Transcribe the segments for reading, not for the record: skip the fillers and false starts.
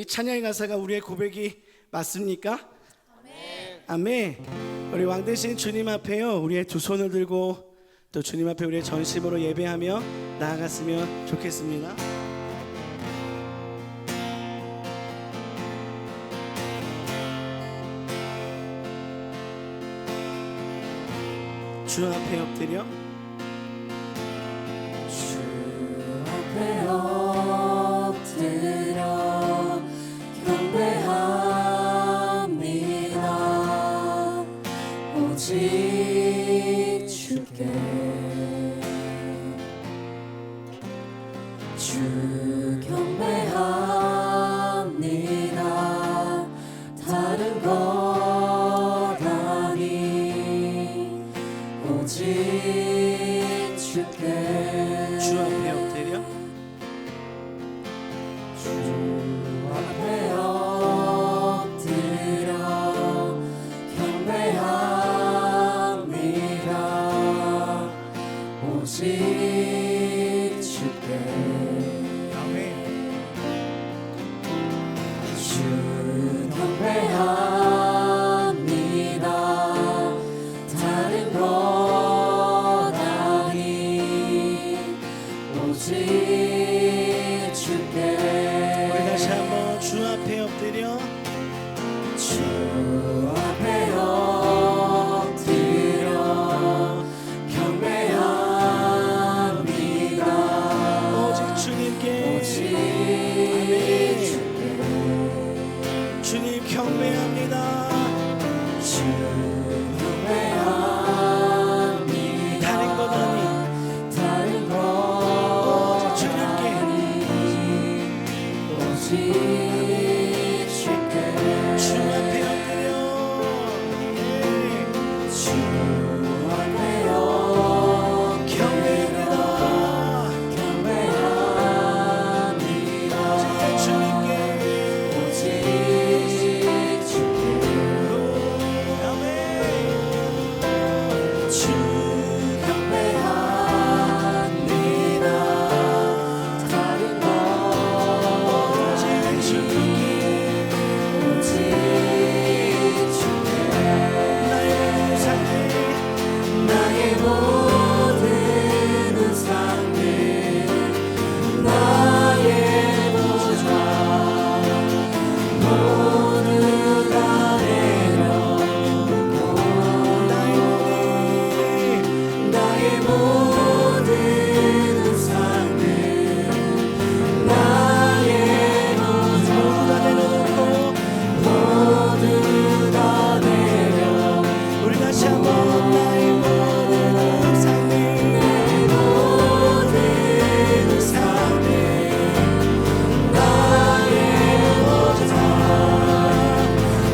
이 찬양의 가사가 우리의 고백이 맞습니까? 아멘. 아멘. 우리 왕 되신 주님 앞에요, 우리의 두 손을 들고 또 주님 앞에 우리의 전심으로 예배하며 나아갔으면 좋겠습니다. 주 앞에 엎드려 주 앞에 엎드려 경배합니다. 오직 주께 주 경배합니다. 다른 것 아니 오직 주께 주 앞에 엎드려 주 앞에 엎드려 경배합니다. 오직 주께 주 경배합니다. 다른 것 아니 오직 주께 우리 다시 한번 주 앞에 엎드려 주 앞에 엎드려 경배합니다. 오직 주님께 오직 주께 주님 경배합니다. 주 경배합니다. 다른 것 아니 다른 것 오직 주님께 오직 주께 주 앞에 엎드려 주 앞에 경배합니다. 경배합니다. 오직 주님께 오직 주께 아멘. 주 경배합니다. 다른 것 오직 주님께 오직 주께 나의 모든 우상들 나의 모든 우상들 나의 보좌 모두 다 내려놓고 나의 모든 우상들 나의 모든 모두 다 내려놓고 우리 다시 한번 나의 모든 우상들 모든 우상들 나의 보좌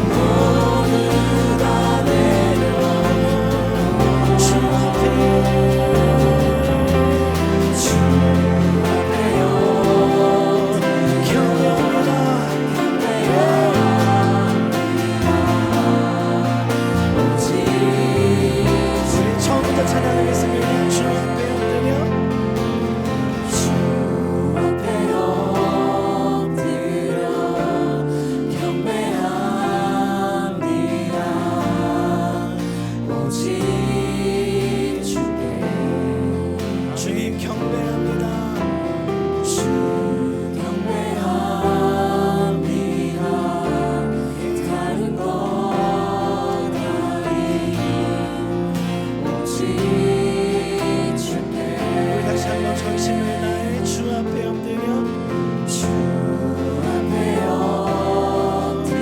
모두 다 내려놓고 주 앞에 주 앞에요 경배합니다. 오직 우리 처음부터 찬양하겠습니다. 주 앞에 엎드려 주 앞에 엎드려 경배합니다. 오직 주께 주님 경배합니다. 주 경배합니다. 다른 것 아니 오직 주께 우리 다시 한번 전심을 다해 주 앞에 엎드려 주 앞에 엎드려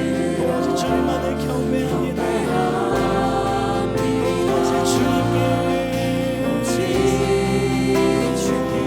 오직 주님만을 경배합니다. 오직 오직 주님께 주께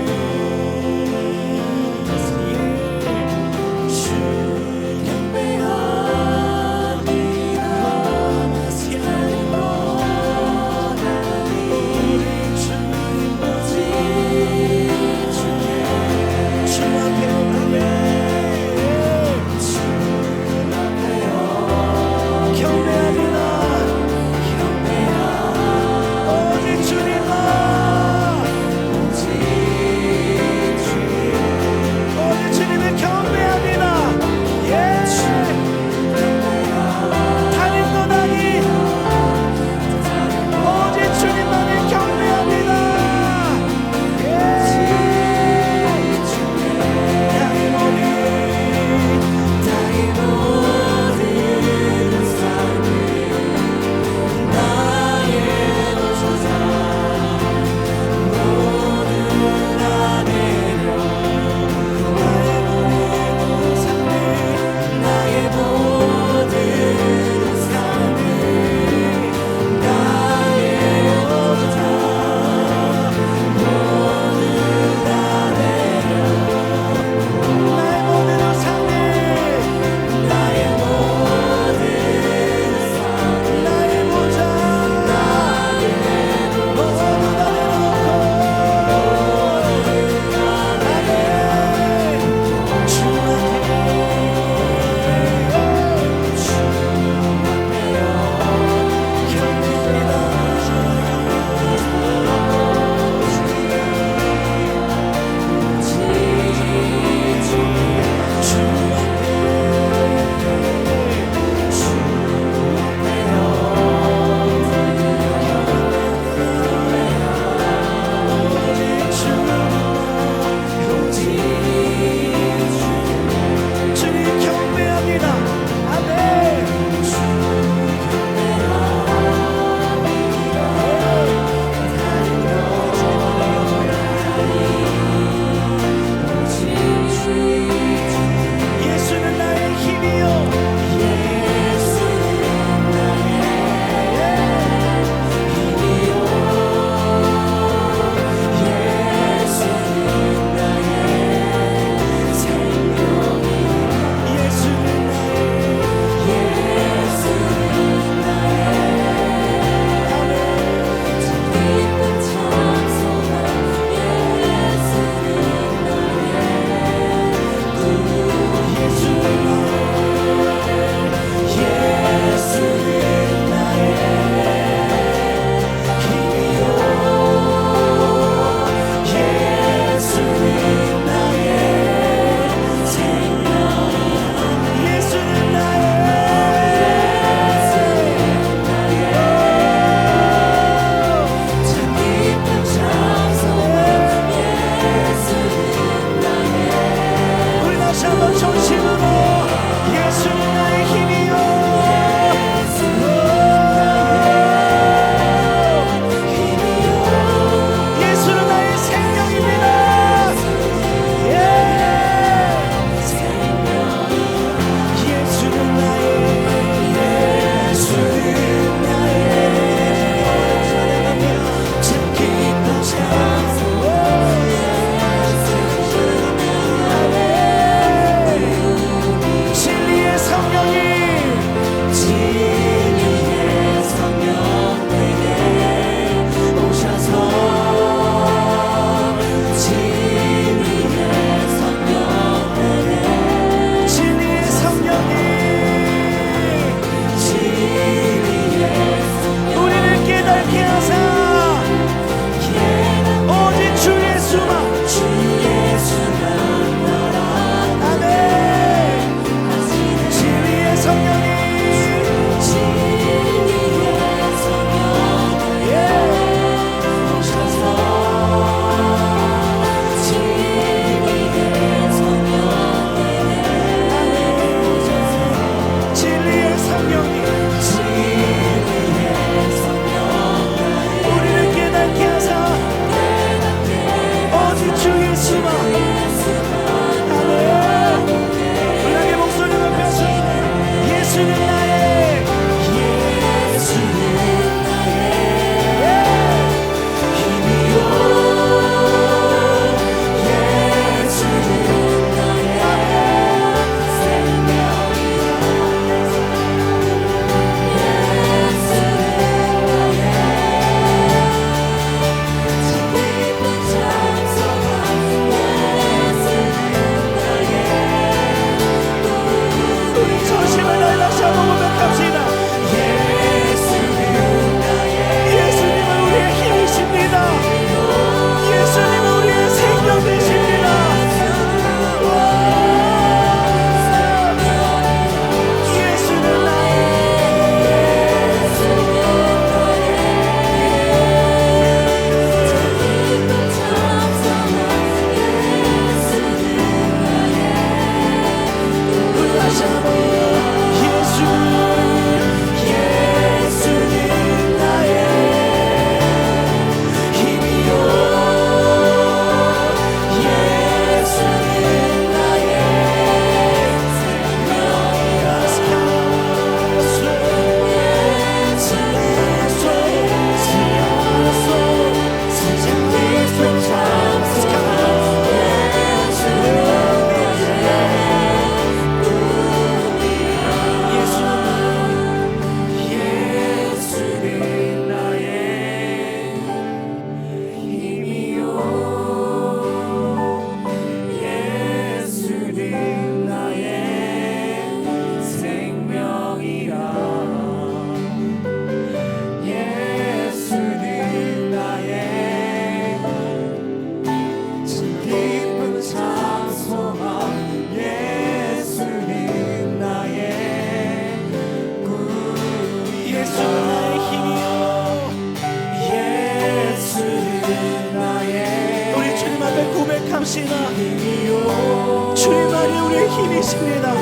기도합시다. 주님만이 우리의 힘이십니다.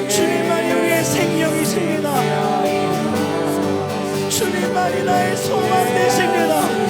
주님만이 우리의 생명이십니다. 주님만이 나의 소망 되십니다.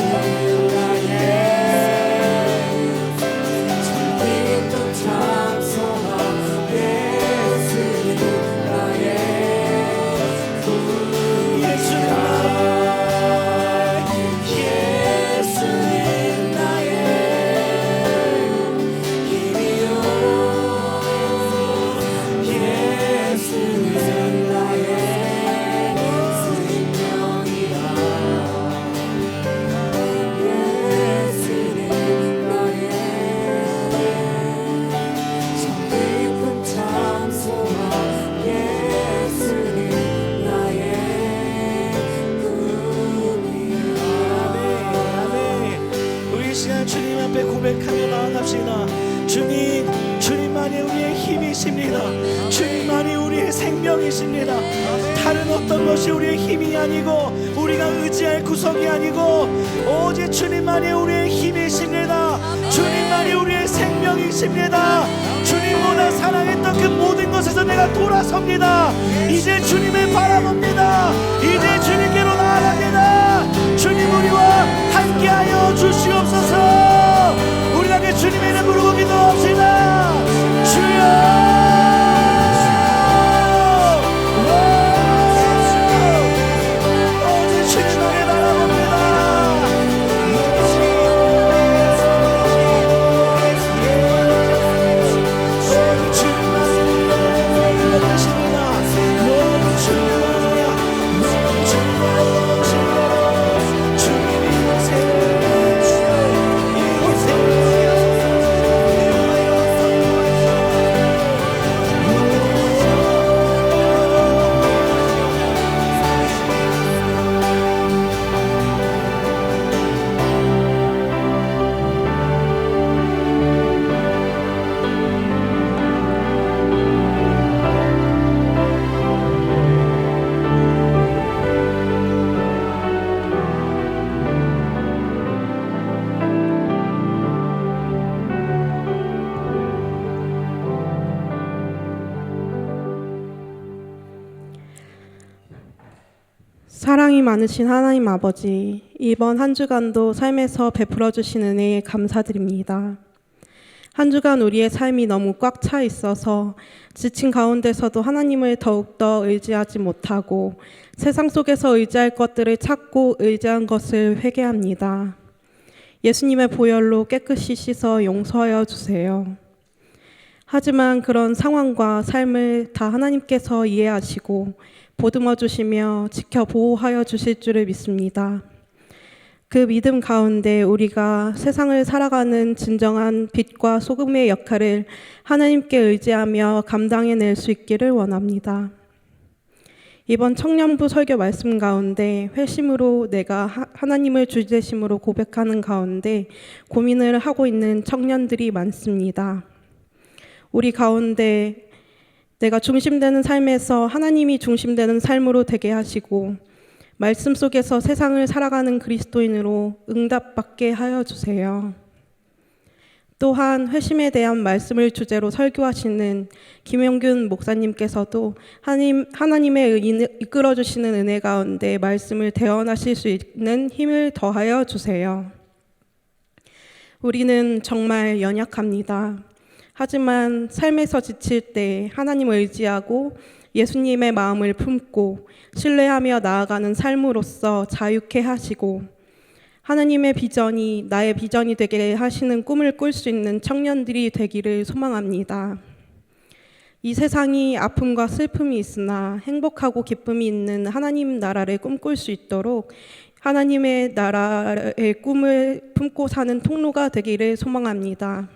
주님 앞에 고백하며 나아갑시다. 주님, 주님만이 우리의 힘이십니다. 주님만이 우리의 생명이십니다. 다른 어떤 것이 우리의 힘이 아니고 우리가 의지할 구석이 아니고 오직 주님만이 우리의 힘이십니다. 주님만이 우리의 생명이십니다. 주님보다 사랑했던 그 모든 것에서 내가 돌아섭니다. 이제 주님을 바라봅니다. 이제 주님께로 나아갑니다. 주님 우리와 함께하여 주시옵소서. 우리 함께 주님의 이름 부르고 기도합시다. 주여 사랑이 많으신 하나님 아버지, 이번 한 주간도 삶에서 베풀어 주신 은혜에 감사드립니다. 한 주간 우리의 삶이 너무 꽉 차 있어서 지친 가운데서도 하나님을 더욱더 의지하지 못하고 세상 속에서 의지할 것들을 찾고 의지한 것을 회개합니다. 예수님의 보혈로 깨끗이 씻어 용서하여 주세요. 하지만 그런 상황과 삶을 다 하나님께서 이해하시고 보듬어 주시며 지켜 보호하여 주실 줄을 믿습니다. 그 믿음 가운데 우리가 세상을 살아가는 진정한 빛과 소금의 역할을 하나님께 의지하며 감당해낼 수 있기를 원합니다. 이번 청년부 설교 말씀 가운데 회심으로 내가 하나님을 주제심으로 고백하는 가운데 고민을 하고 있는 청년들이 많습니다. 우리 가운데 내가 중심되는 삶에서 하나님이 중심되는 삶으로 되게 하시고 말씀 속에서 세상을 살아가는 그리스도인으로 응답받게 하여 주세요. 또한 회심에 대한 말씀을 주제로 설교하시는 김영균 목사님께서도 하나님의 이끌어 주시는 은혜 가운데 말씀을 대언하실 수 있는 힘을 더하여 주세요. 우리는 정말 연약합니다. 하지만 삶에서 지칠 때 하나님을 의지하고 예수님의 마음을 품고 신뢰하며 나아가는 삶으로서 자유케 하시고 하나님의 비전이 나의 비전이 되게 하시는 꿈을 꿀 수 있는 청년들이 되기를 소망합니다. 이 세상이 아픔과 슬픔이 있으나 행복하고 기쁨이 있는 하나님 나라를 꿈꿀 수 있도록 하나님의 나라의 꿈을 품고 사는 통로가 되기를 소망합니다.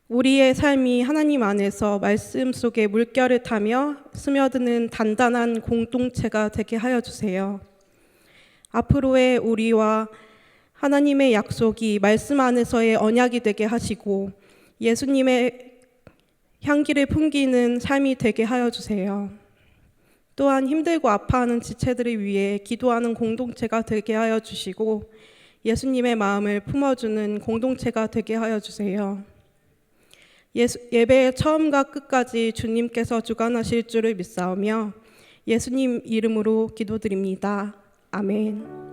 우리의 삶이 하나님 안에서 말씀 속에 물결을 타며 스며드는 단단한 공동체가 되게 하여 주세요. 앞으로의 우리와 하나님의 약속이 말씀 안에서의 언약이 되게 하시고 예수님의 향기를 풍기는 삶이 되게 하여 주세요. 또한 힘들고 아파하는 지체들을 위해 기도하는 공동체가 되게 하여 주시고 예수님의 마음을 품어주는 공동체가 되게 하여 주세요. 예배의 처음과 끝까지 주님께서 주관하실 줄을 믿사오며 예수님 이름으로 기도드립니다. 아멘.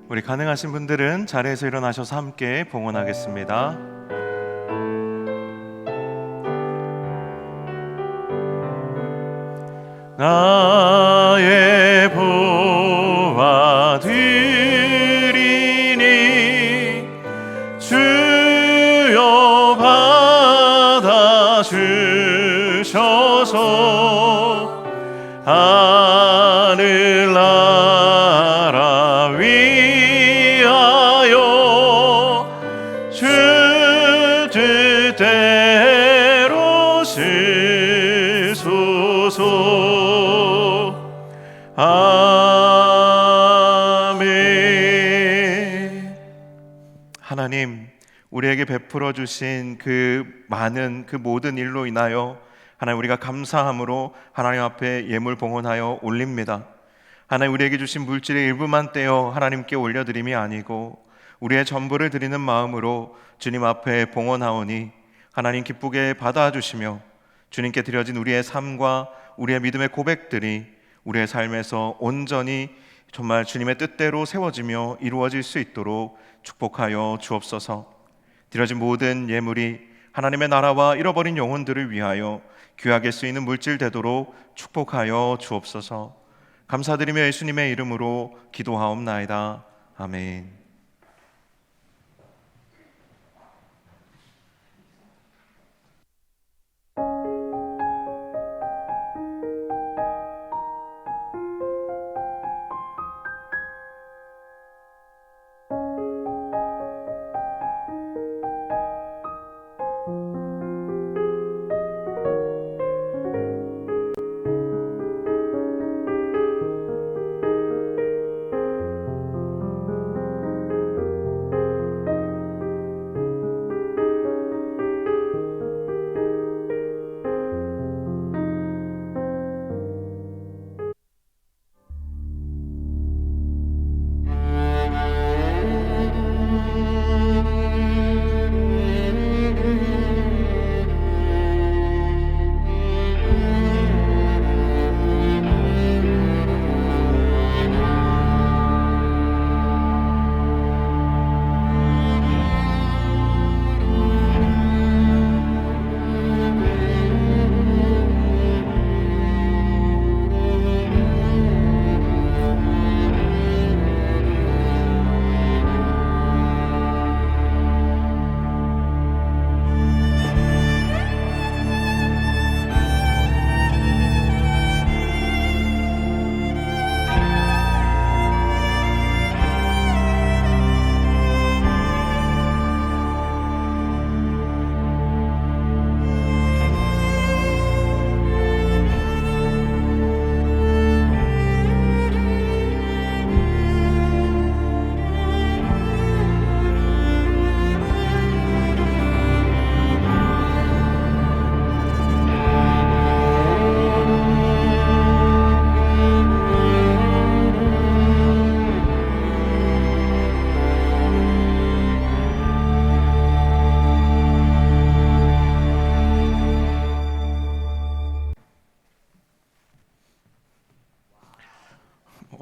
우리 가능하신 분들은 자리에서 일어나셔서 함께 봉헌하겠습니다. 나의 보화 드리니 주여 받아 주셔서 하늘나라 위하여 주 뜻대로 쓰소서. 아멘. 하나님, 우리에게 베풀어 주신 그 많은 그 모든 일로 인하여 하나님 우리가 감사함으로 하나님 앞에 예물 봉헌하여 올립니다. 하나님, 우리에게 주신 물질의 일부만 떼어 하나님께 올려드림이 아니고 우리의 전부를 드리는 마음으로 주님 앞에 봉헌하오니 하나님 기쁘게 받아주시며 주님께 드려진 우리의 삶과 우리의 믿음의 고백들이 우리의 삶에서 온전히 정말 주님의 뜻대로 세워지며 이루어질 수 있도록 축복하여 주옵소서. 드려진 모든 예물이 하나님의 나라와 잃어버린 영혼들을 위하여 귀하게 쓰이는 물질 되도록 축복하여 주옵소서. 감사드리며 예수님의 이름으로 기도하옵나이다. 아멘.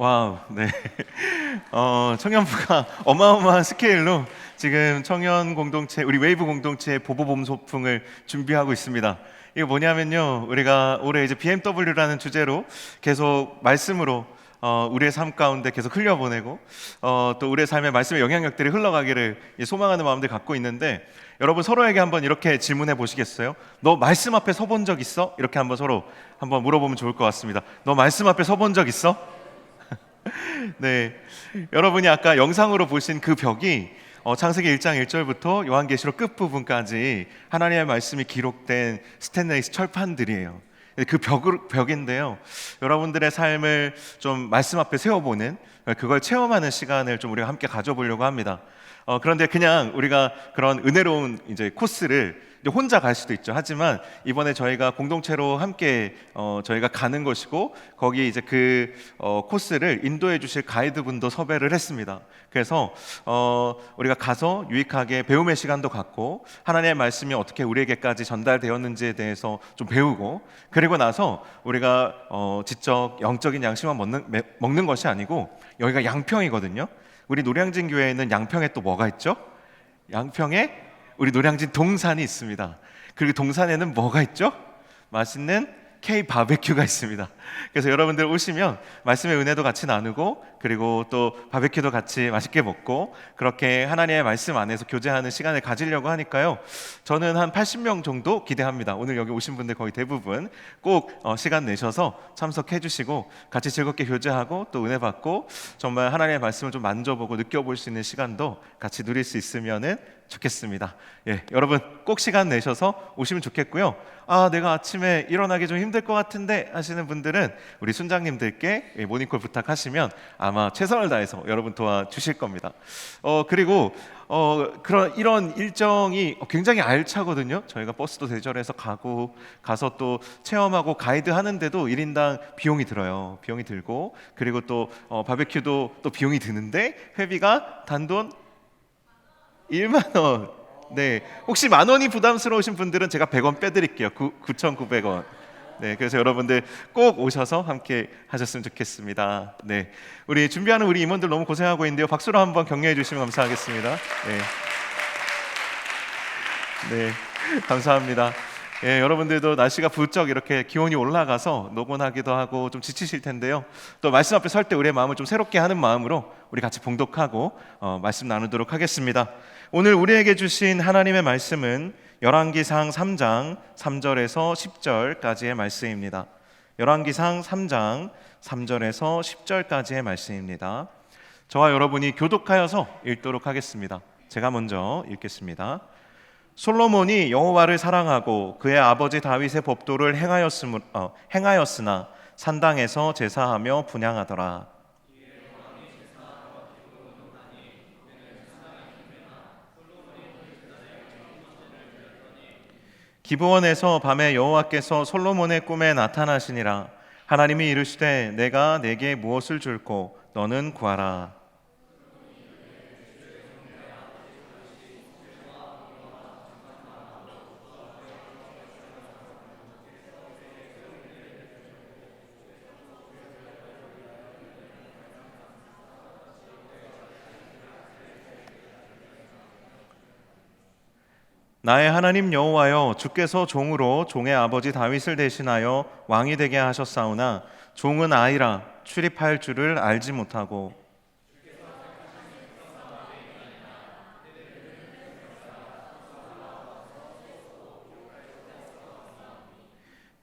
와우, 네. 청년부가 어마어마한 스케일로 지금 청년 공동체, 우리 웨이브 공동체 보보봄 소풍을 준비하고 있습니다. 이거 뭐냐면요, 우리가 올해 이제 BMW라는 주제로 계속 말씀으로 우리의 삶 가운데 계속 흘려보내고 또 우리의 삶의 말씀의 영향력들이 흘러가기를 소망하는 마음들 갖고 있는데, 여러분 서로에게 한번 이렇게 질문해 보시겠어요? 너 말씀 앞에 서본 적 있어? 이렇게 한번 서로 한번 물어보면 좋을 것 같습니다. 너 말씀 앞에 서본 적 있어? 네, 여러분이 아까 영상으로 보신 그 벽이 창세기 1장 1절부터 요한계시록 끝부분까지 하나님의 말씀이 기록된 스테인레스 철판들이에요. 그 벽인데요. 여러분들의 삶을 좀 말씀 앞에 세워보는, 그걸 체험하는 시간을 좀 우리가 함께 가져보려고 합니다. 그런데 그냥 우리가 그런 은혜로운 이제 코스를 이제 혼자 갈 수도 있죠. 하지만 이번에 저희가 공동체로 함께 저희가 가는 것이고, 거기 이제 그 코스를 인도해 주실 가이드분도 섭외를 했습니다. 그래서 우리가 가서 유익하게 배움의 시간도 갖고, 하나님의 말씀이 어떻게 우리에게까지 전달되었는지에 대해서 좀 배우고, 그리고 나서 우리가 지적 영적인 양식만 먹는 것이 아니고, 여기가 양평이거든요. 우리 노량진 교회에는 양평에 또 뭐가 있죠? 양평에 우리 노량진 동산이 있습니다. 그리고 동산에는 뭐가 있죠? 맛있는 K 바베큐가 있습니다. 그래서 여러분들 오시면 말씀의 은혜도 같이 나누고, 그리고 또 바베큐도 같이 맛있게 먹고, 그렇게 하나님의 말씀 안에서 교제하는 시간을 가지려고 하니까요. 저는 한 80명 정도 기대합니다. 오늘 여기 오신 분들 거의 대부분 꼭 시간 내셔서 참석해 주시고, 같이 즐겁게 교제하고 또 은혜 받고, 정말 하나님의 말씀을 좀 만져보고 느껴볼 수 있는 시간도 같이 누릴 수 있으면은 좋겠습니다. 예, 여러분 꼭 시간 내셔서 오시면 좋겠고요. 내가 아침에 일어나기 좀 힘들 것 같은데 하시는 분들은 우리 순장님들께 모닝콜 부탁하시면 아마 최선을 다해서 여러분 도와주실 겁니다. 그리고 이런 일정이 굉장히 알차거든요. 저희가 버스도 대절해서 가서 또 체험하고 가이드 하는데도 1인당 비용이 들어요. 비용이 들고, 그리고 또 바베큐도 또 비용이 드는데, 회비가 단돈 1만 원. 네, 혹시 10,000원이 부담스러우신 분들은 제가 100원 빼드릴게요. 9,900원. 네, 그래서 여러분들 꼭 오셔서 함께 하셨으면 좋겠습니다. 네, 우리 준비하는 우리 임원들 너무 고생하고 있는데요. 박수로 한번 격려해 주시면 감사하겠습니다. 네, 감사합니다. 예, 여러분들도 날씨가 부쩍 이렇게 기온이 올라가서 노곤하기도 하고 좀 지치실 텐데요. 또 말씀 앞에 설 때 우리의 마음을 좀 새롭게 하는 마음으로 우리 같이 봉독하고 말씀 나누도록 하겠습니다. 오늘 우리에게 주신 하나님의 말씀은 열왕기상 3장 3절에서 10절까지의 말씀입니다. 열왕기상 3장 3절에서 10절까지의 말씀입니다. 저와 여러분이 교독하여서 읽도록 하겠습니다. 제가 먼저 읽겠습니다. 솔로몬이 여호와를 사랑하고 그의 아버지 다윗의 법도를 행하였으나 산당에서 제사하며 분향하더라. 기브온에서 밤에 여호와께서 솔로몬의 꿈에 나타나시니라. 하나님이 이르시되 내가 네게 무엇을 줄꼬 너는 구하라. 나의 하나님 여호와여, 주께서 종으로 종의 아버지 다윗을 대신하여 왕이 되게 하셨사오나 종은 아이라 출입할 줄을 알지 못하고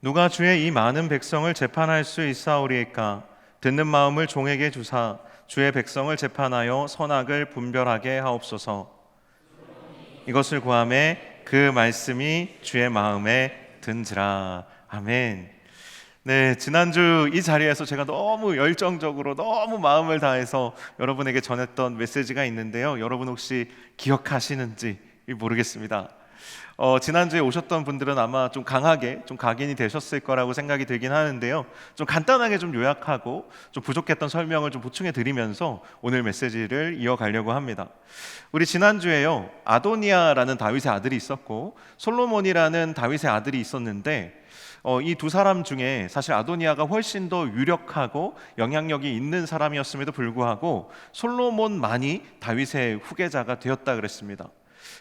누가 주의 이 많은 백성을 재판할 수 있사오리이까? 듣는 마음을 종에게 주사 주의 백성을 재판하여 선악을 분별하게 하옵소서. 이것을 구하매 그 말씀이 주의 마음에 든지라. 아멘. 네, 지난주 이 자리에서 제가 너무 열정적으로 너무 마음을 다해서 여러분에게 전했던 메시지가 있는데요. 여러분 혹시 기억하시는지 모르겠습니다. 지난주에 오셨던 분들은 아마 좀 강하게 좀 각인이 되셨을 거라고 생각이 들긴 하는데요. 좀 간단하게 좀 요약하고 좀 부족했던 설명을 좀 보충해 드리면서 오늘 메시지를 이어가려고 합니다. 우리 지난주에요, 아도니아라는 다윗의 아들이 있었고 솔로몬이라는 다윗의 아들이 있었는데 이 두 사람 중에 사실 아도니아가 훨씬 더 유력하고 영향력이 있는 사람이었음에도 불구하고 솔로몬만이 다윗의 후계자가 되었다 그랬습니다.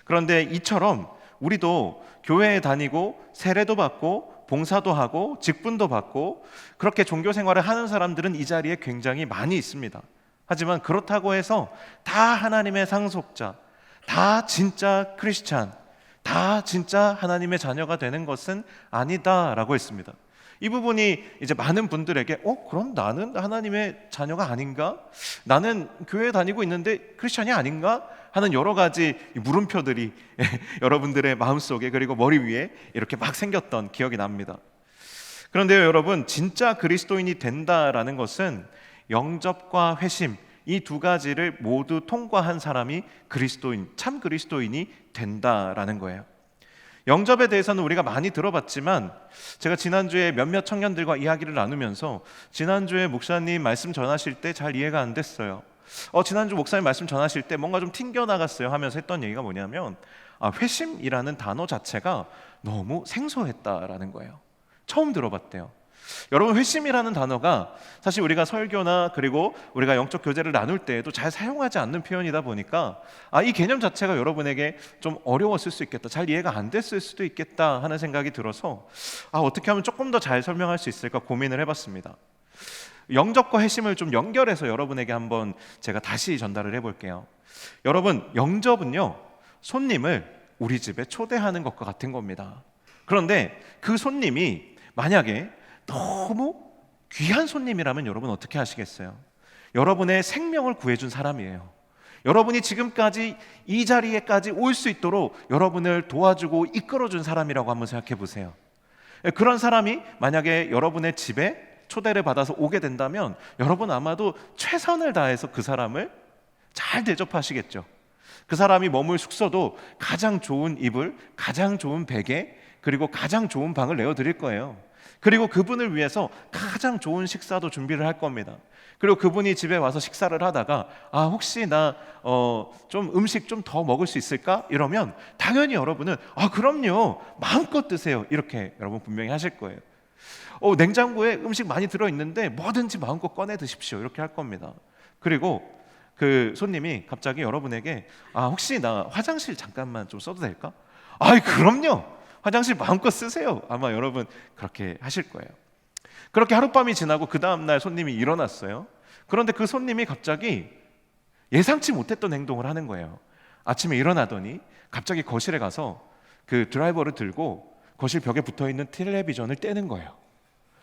그런데 이처럼 우리도 교회에 다니고 세례도 받고 봉사도 하고 직분도 받고 그렇게 종교 생활을 하는 사람들은 이 자리에 굉장히 많이 있습니다. 하지만 그렇다고 해서 다 하나님의 상속자, 다 진짜 크리스찬, 다 진짜 하나님의 자녀가 되는 것은 아니다라고 했습니다. 이 부분이 이제 많은 분들에게 그럼 나는 하나님의 자녀가 아닌가? 나는 교회에 다니고 있는데 크리스찬이 아닌가? 하는 여러 가지 물음표들이 여러분들의 마음속에 그리고 머리 위에 이렇게 막 생겼던 기억이 납니다. 그런데요, 여러분, 진짜 그리스도인이 된다라는 것은 영접과 회심, 이 두 가지를 모두 통과한 사람이 그리스도인, 참 그리스도인이 된다라는 거예요. 영접에 대해서는 우리가 많이 들어봤지만, 제가 지난주에 몇몇 청년들과 이야기를 나누면서 지난주에 목사님 말씀 전하실 때 잘 이해가 안 됐어요. 지난주 목사님 말씀 전하실 때 뭔가 좀 튕겨나갔어요 하면서 했던 얘기가 뭐냐면, 회심이라는 단어 자체가 너무 생소했다라는 거예요. 처음 들어봤대요. 여러분, 회심이라는 단어가 사실 우리가 설교나 그리고 우리가 영적 교제를 나눌 때에도 잘 사용하지 않는 표현이다 보니까 이 개념 자체가 여러분에게 좀 어려웠을 수 있겠다, 잘 이해가 안 됐을 수도 있겠다 하는 생각이 들어서 어떻게 하면 조금 더 잘 설명할 수 있을까 고민을 해봤습니다. 영접과 회심을 좀 연결해서 여러분에게 한번 제가 다시 전달을 해볼게요. 여러분, 영접은요, 손님을 우리 집에 초대하는 것과 같은 겁니다. 그런데 그 손님이 만약에 너무 귀한 손님이라면 여러분 어떻게 하시겠어요? 여러분의 생명을 구해준 사람이에요. 여러분이 지금까지 이 자리에까지 올 수 있도록 여러분을 도와주고 이끌어준 사람이라고 한번 생각해 보세요. 그런 사람이 만약에 여러분의 집에 초대를 받아서 오게 된다면 여러분 아마도 최선을 다해서 그 사람을 잘 대접하시겠죠. 그 사람이 머물 숙소도 가장 좋은 이불, 가장 좋은 베개, 그리고 가장 좋은 방을 내어드릴 거예요. 그리고 그분을 위해서 가장 좋은 식사도 준비를 할 겁니다. 그리고 그분이 집에 와서 식사를 하다가 혹시 나 좀 음식 좀 더 먹을 수 있을까? 이러면 당연히 여러분은 그럼요, 마음껏 드세요, 이렇게 여러분 분명히 하실 거예요. 냉장고에 음식 많이 들어있는데 뭐든지 마음껏 꺼내 드십시오, 이렇게 할 겁니다. 그리고 그 손님이 갑자기 여러분에게 혹시 나 화장실 잠깐만 좀 써도 될까? 그럼요, 화장실 마음껏 쓰세요. 아마 여러분 그렇게 하실 거예요. 그렇게 하룻밤이 지나고 그 다음날 손님이 일어났어요. 그런데 그 손님이 갑자기 예상치 못했던 행동을 하는 거예요. 아침에 일어나더니 갑자기 거실에 가서 그 드라이버를 들고 거실 벽에 붙어있는 텔레비전을 떼는 거예요.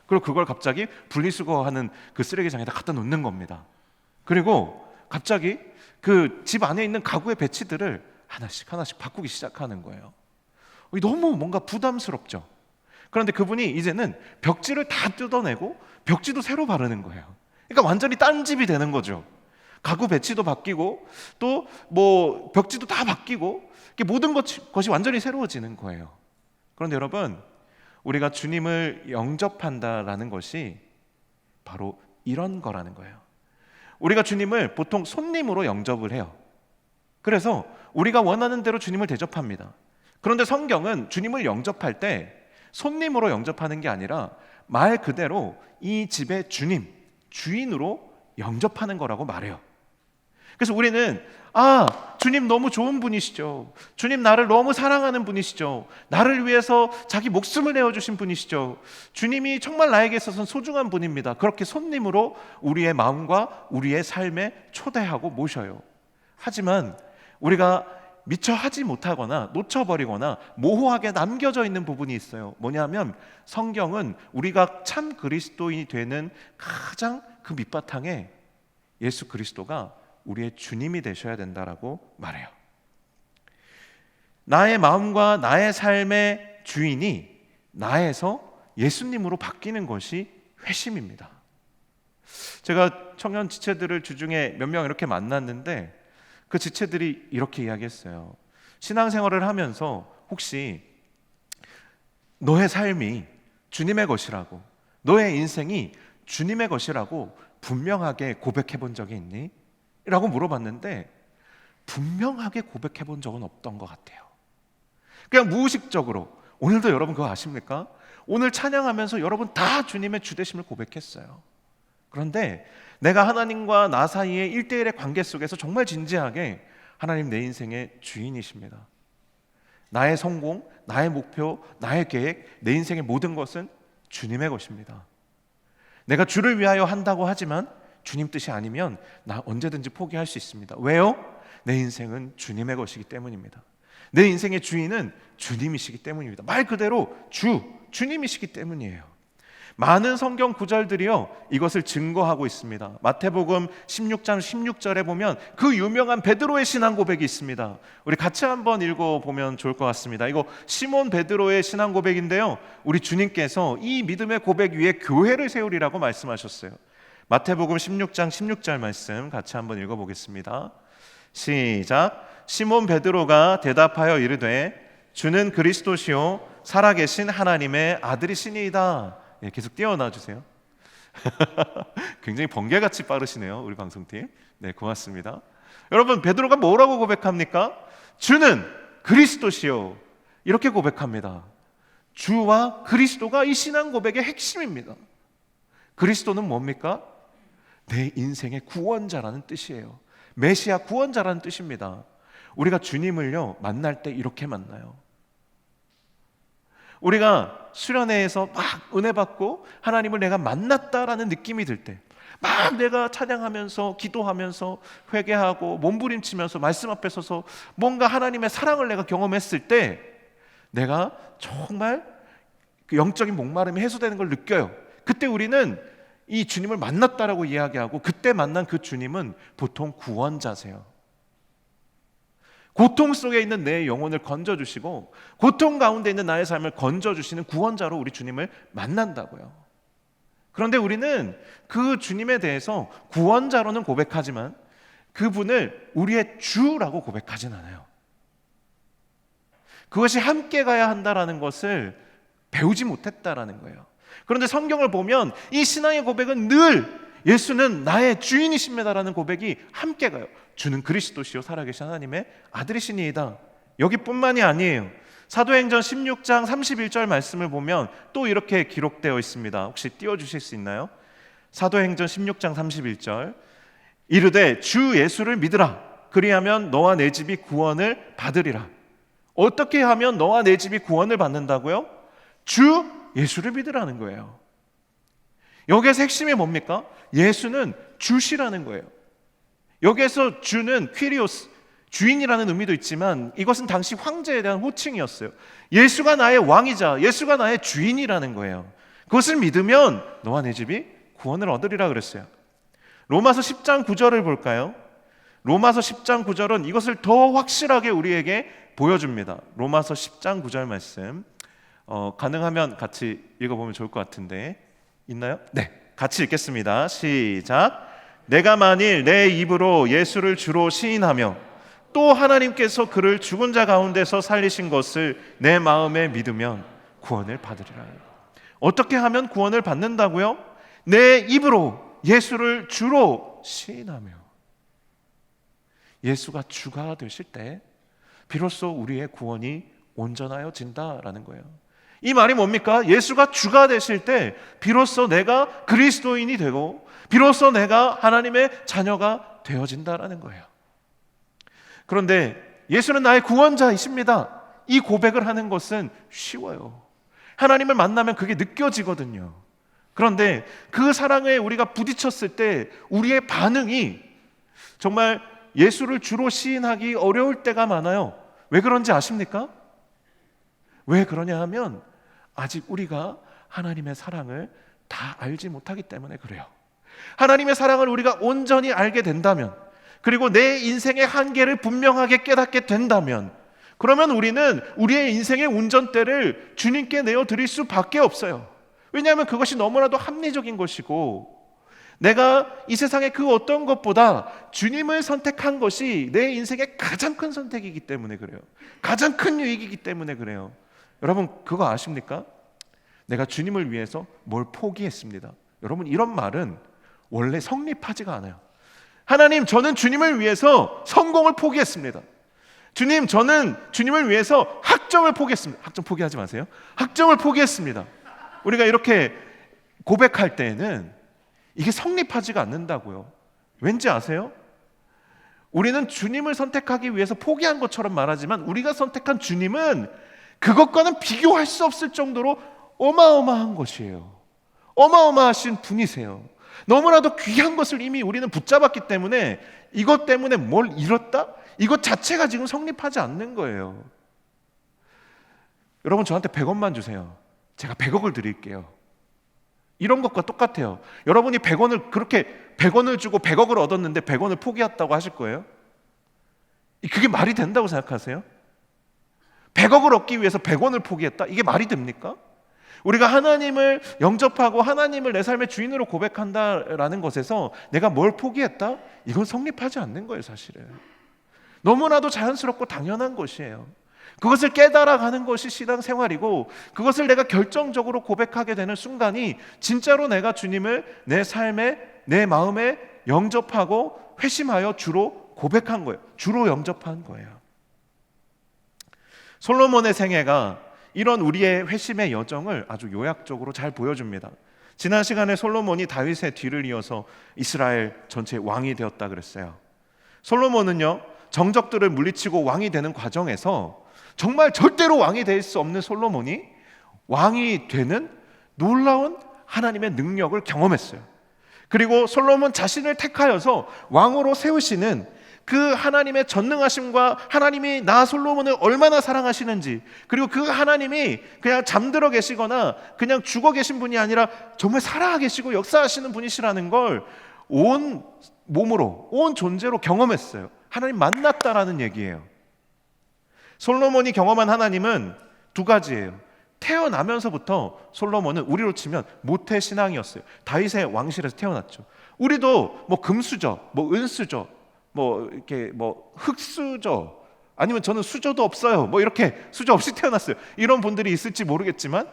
그리고 그걸 갑자기 분리수거하는 그 쓰레기장에다 갖다 놓는 겁니다. 그리고 갑자기 그 집 안에 있는 가구의 배치들을 하나씩 바꾸기 시작하는 거예요. 너무 뭔가 부담스럽죠. 그런데 그분이 이제는 벽지를 다 뜯어내고 벽지도 새로 바르는 거예요. 그러니까 완전히 딴 집이 되는 거죠. 가구 배치도 바뀌고 또 뭐 벽지도 다 바뀌고 모든 것이 완전히 새로워지는 거예요. 그런데 여러분, 우리가 주님을 영접한다라는 것이 바로 이런 거라는 거예요. 우리가 주님을 보통 손님으로 영접을 해요. 그래서 우리가 원하는 대로 주님을 대접합니다. 그런데 성경은 주님을 영접할 때 손님으로 영접하는 게 아니라 말 그대로 이 집의 주님, 주인으로 영접하는 거라고 말해요. 그래서 우리는 주님 너무 좋은 분이시죠. 주님 나를 너무 사랑하는 분이시죠. 나를 위해서 자기 목숨을 내어주신 분이시죠. 주님이 정말 나에게 있어서는 소중한 분입니다. 그렇게 손님으로 우리의 마음과 우리의 삶에 초대하고 모셔요. 하지만 우리가 미처 하지 못하거나 놓쳐버리거나 모호하게 남겨져 있는 부분이 있어요. 뭐냐면 성경은 우리가 참 그리스도인이 되는 가장 그 밑바탕에 예수 그리스도가 우리의 주님이 되셔야 된다라고 말해요. 나의 마음과 나의 삶의 주인이 나에서 예수님으로 바뀌는 것이 회심입니다. 제가 청년 지체들을 주중에 몇 명 이렇게 만났는데 그 지체들이 이렇게 이야기했어요. 신앙생활을 하면서 혹시 너의 삶이 주님의 것이라고, 너의 인생이 주님의 것이라고 분명하게 고백해 본 적이 있니? 라고 물어봤는데 분명하게 고백해 본 적은 없던 것 같아요. 그냥 무의식적으로. 오늘도 여러분 그거 아십니까? 오늘 찬양하면서 여러분 다 주님의 주되심을 고백했어요. 그런데 내가 하나님과 나 사이의 1대1의 관계 속에서 정말 진지하게 하나님 내 인생의 주인이십니다. 나의 성공, 나의 목표, 나의 계획, 내 인생의 모든 것은 주님의 것입니다. 내가 주를 위하여 한다고 하지만 주님 뜻이 아니면 나 언제든지 포기할 수 있습니다. 왜요? 내 인생은 주님의 것이기 때문입니다. 내 인생의 주인은 주님이시기 때문입니다. 말 그대로 주님이시기 때문이에요. 많은 성경 구절들이요 이것을 증거하고 있습니다. 마태복음 16장 16절에 보면 그 유명한 베드로의 신앙 고백이 있습니다. 우리 같이 한번 읽어보면 좋을 것 같습니다. 이거 시몬 베드로의 신앙 고백인데요, 우리 주님께서 이 믿음의 고백 위에 교회를 세우리라고 말씀하셨어요. 마태복음 16장 16절 말씀 같이 한번 읽어보겠습니다. 시작. 시몬 베드로가 대답하여 이르되 주는 그리스도시요 살아계신 하나님의 아들이시니이다. 예, 계속 띄워놔 주세요. 굉장히 번개같이 빠르시네요, 우리 방송팀. 네, 고맙습니다. 여러분, 베드로가 뭐라고 고백합니까? 주는 그리스도시요, 이렇게 고백합니다. 주와 그리스도가 이 신앙 고백의 핵심입니다. 그리스도는 뭡니까? 내 인생의 구원자라는 뜻이에요. 메시아 구원자라는 뜻입니다. 우리가 주님을요 만날 때 이렇게 만나요. 우리가 수련회에서 막 은혜 받고 하나님을 내가 만났다라는 느낌이 들 때, 막 내가 찬양하면서 기도하면서 회개하고 몸부림치면서 말씀 앞에 서서 뭔가 하나님의 사랑을 내가 경험했을 때 내가 정말 그 영적인 목마름이 해소되는 걸 느껴요. 그때 우리는 이 주님을 만났다라고 이야기하고, 그때 만난 그 주님은 보통 구원자세요. 고통 속에 있는 내 영혼을 건져주시고 고통 가운데 있는 나의 삶을 건져주시는 구원자로 우리 주님을 만난다고요. 그런데 우리는 그 주님에 대해서 구원자로는 고백하지만 그분을 우리의 주라고 고백하진 않아요. 그것이 함께 가야 한다라는 것을 배우지 못했다라는 거예요. 그런데 성경을 보면 이 신앙의 고백은 늘 예수는 나의 주인이십니다라는 고백이 함께 가요. 주는 그리스도시요 살아계신 하나님의 아들이시니이다. 여기뿐만이 아니에요. 사도행전 16장 31절 말씀을 보면 또 이렇게 기록되어 있습니다. 혹시 띄워주실 수 있나요? 사도행전 16장 31절, 이르되 주 예수를 믿으라. 그리하면 너와 내 집이 구원을 받으리라. 어떻게 하면 너와 내 집이 구원을 받는다고요? 주 예수를 믿으라는 거예요. 여기에서 핵심이 뭡니까? 예수는 주시라는 거예요. 여기에서 주는 퀴리오스, 주인이라는 의미도 있지만 이것은 당시 황제에 대한 호칭이었어요. 예수가 나의 왕이자 예수가 나의 주인이라는 거예요. 그것을 믿으면 너와 내 집이 구원을 얻으리라 그랬어요. 로마서 10장 9절을 볼까요? 로마서 10장 9절은 이것을 더 확실하게 우리에게 보여줍니다. 로마서 10장 9절 말씀 가능하면 같이 읽어보면 좋을 것 같은데 있나요? 네, 같이 읽겠습니다. 시작. 내가 만일 내 입으로 예수를 주로 시인하며 또 하나님께서 그를 죽은 자 가운데서 살리신 것을 내 마음에 믿으면 구원을 받으리라. 어떻게 하면 구원을 받는다고요? 내 입으로 예수를 주로 시인하며. 예수가 주가 되실 때 비로소 우리의 구원이 온전하여진다라는 거예요. 이 말이 뭡니까? 예수가 주가 되실 때 비로소 내가 그리스도인이 되고 비로소 내가 하나님의 자녀가 되어진다라는 거예요. 그런데 예수는 나의 구원자이십니다. 이 고백을 하는 것은 쉬워요. 하나님을 만나면 그게 느껴지거든요. 그런데 그 사랑에 우리가 부딪혔을 때 우리의 반응이 정말 예수를 주로 시인하기 어려울 때가 많아요. 왜 그런지 아십니까? 왜 그러냐 하면 아직 우리가 하나님의 사랑을 다 알지 못하기 때문에 그래요. 하나님의 사랑을 우리가 온전히 알게 된다면, 그리고 내 인생의 한계를 분명하게 깨닫게 된다면, 그러면 우리는 우리의 인생의 운전대를 주님께 내어드릴 수밖에 없어요. 왜냐하면 그것이 너무나도 합리적인 것이고, 내가 이 세상의 그 어떤 것보다 주님을 선택한 것이 내 인생의 가장 큰 선택이기 때문에 그래요. 가장 큰 유익이기 때문에 그래요. 여러분 그거 아십니까? 내가 주님을 위해서 뭘 포기했습니다. 여러분 이런 말은 원래 성립하지가 않아요. 하나님, 저는 주님을 위해서 성공을 포기했습니다. 주님, 저는 주님을 위해서 학점을 포기했습니다. 학점 포기하지 마세요. 학점을 포기했습니다. 우리가 이렇게 고백할 때에는 이게 성립하지가 않는다고요. 왠지 아세요? 우리는 주님을 선택하기 위해서 포기한 것처럼 말하지만 우리가 선택한 주님은 그것과는 비교할 수 없을 정도로 어마어마한 것이에요. 어마어마하신 분이세요. 너무나도 귀한 것을 이미 우리는 붙잡았기 때문에 이것 때문에 뭘 잃었다? 이것 자체가 지금 성립하지 않는 거예요. 여러분 저한테 100원만 주세요. 제가 100억을 드릴게요. 이런 것과 똑같아요. 여러분이 100원을 주고 100억을 얻었는데 100원을 포기했다고 하실 거예요? 그게 말이 된다고 생각하세요? 100억을 얻기 위해서 100원을 포기했다? 이게 말이 됩니까? 우리가 하나님을 영접하고 하나님을 내 삶의 주인으로 고백한다라는 것에서 내가 뭘 포기했다? 이건 성립하지 않는 거예요, 사실은. 너무나도 자연스럽고 당연한 것이에요. 그것을 깨달아가는 것이 신앙생활이고, 그것을 내가 결정적으로 고백하게 되는 순간이 진짜로 내가 주님을 내 삶에, 내 마음에 영접하고 회심하여 주로 고백한 거예요. 주로 영접한 거예요. 솔로몬의 생애가 이런 우리의 회심의 여정을 아주 요약적으로 잘 보여줍니다. 지난 시간에 솔로몬이 다윗의 뒤를 이어서 이스라엘 전체의 왕이 되었다 그랬어요. 솔로몬은요, 정적들을 물리치고 왕이 되는 과정에서 정말 절대로 왕이 될 수 없는 솔로몬이 왕이 되는 놀라운 하나님의 능력을 경험했어요. 그리고 솔로몬 자신을 택하여서 왕으로 세우시는 그 하나님의 전능하심과 하나님이 나 솔로몬을 얼마나 사랑하시는지, 그리고 그 하나님이 그냥 잠들어 계시거나 그냥 죽어 계신 분이 아니라 정말 살아 계시고 역사하시는 분이시라는 걸 온 몸으로, 온 존재로 경험했어요. 하나님 만났다라는 얘기예요. 솔로몬이 경험한 하나님은 두 가지예요. 태어나면서부터 솔로몬은 우리로 치면 모태 신앙이었어요. 다윗의 왕실에서 태어났죠. 우리도 뭐 금수저, 뭐 은수저, 뭐 이렇게 뭐 흙수저, 아니면 저는 수저도 없어요, 뭐 이렇게 수저 없이 태어났어요. 이런 분들이 있을지 모르겠지만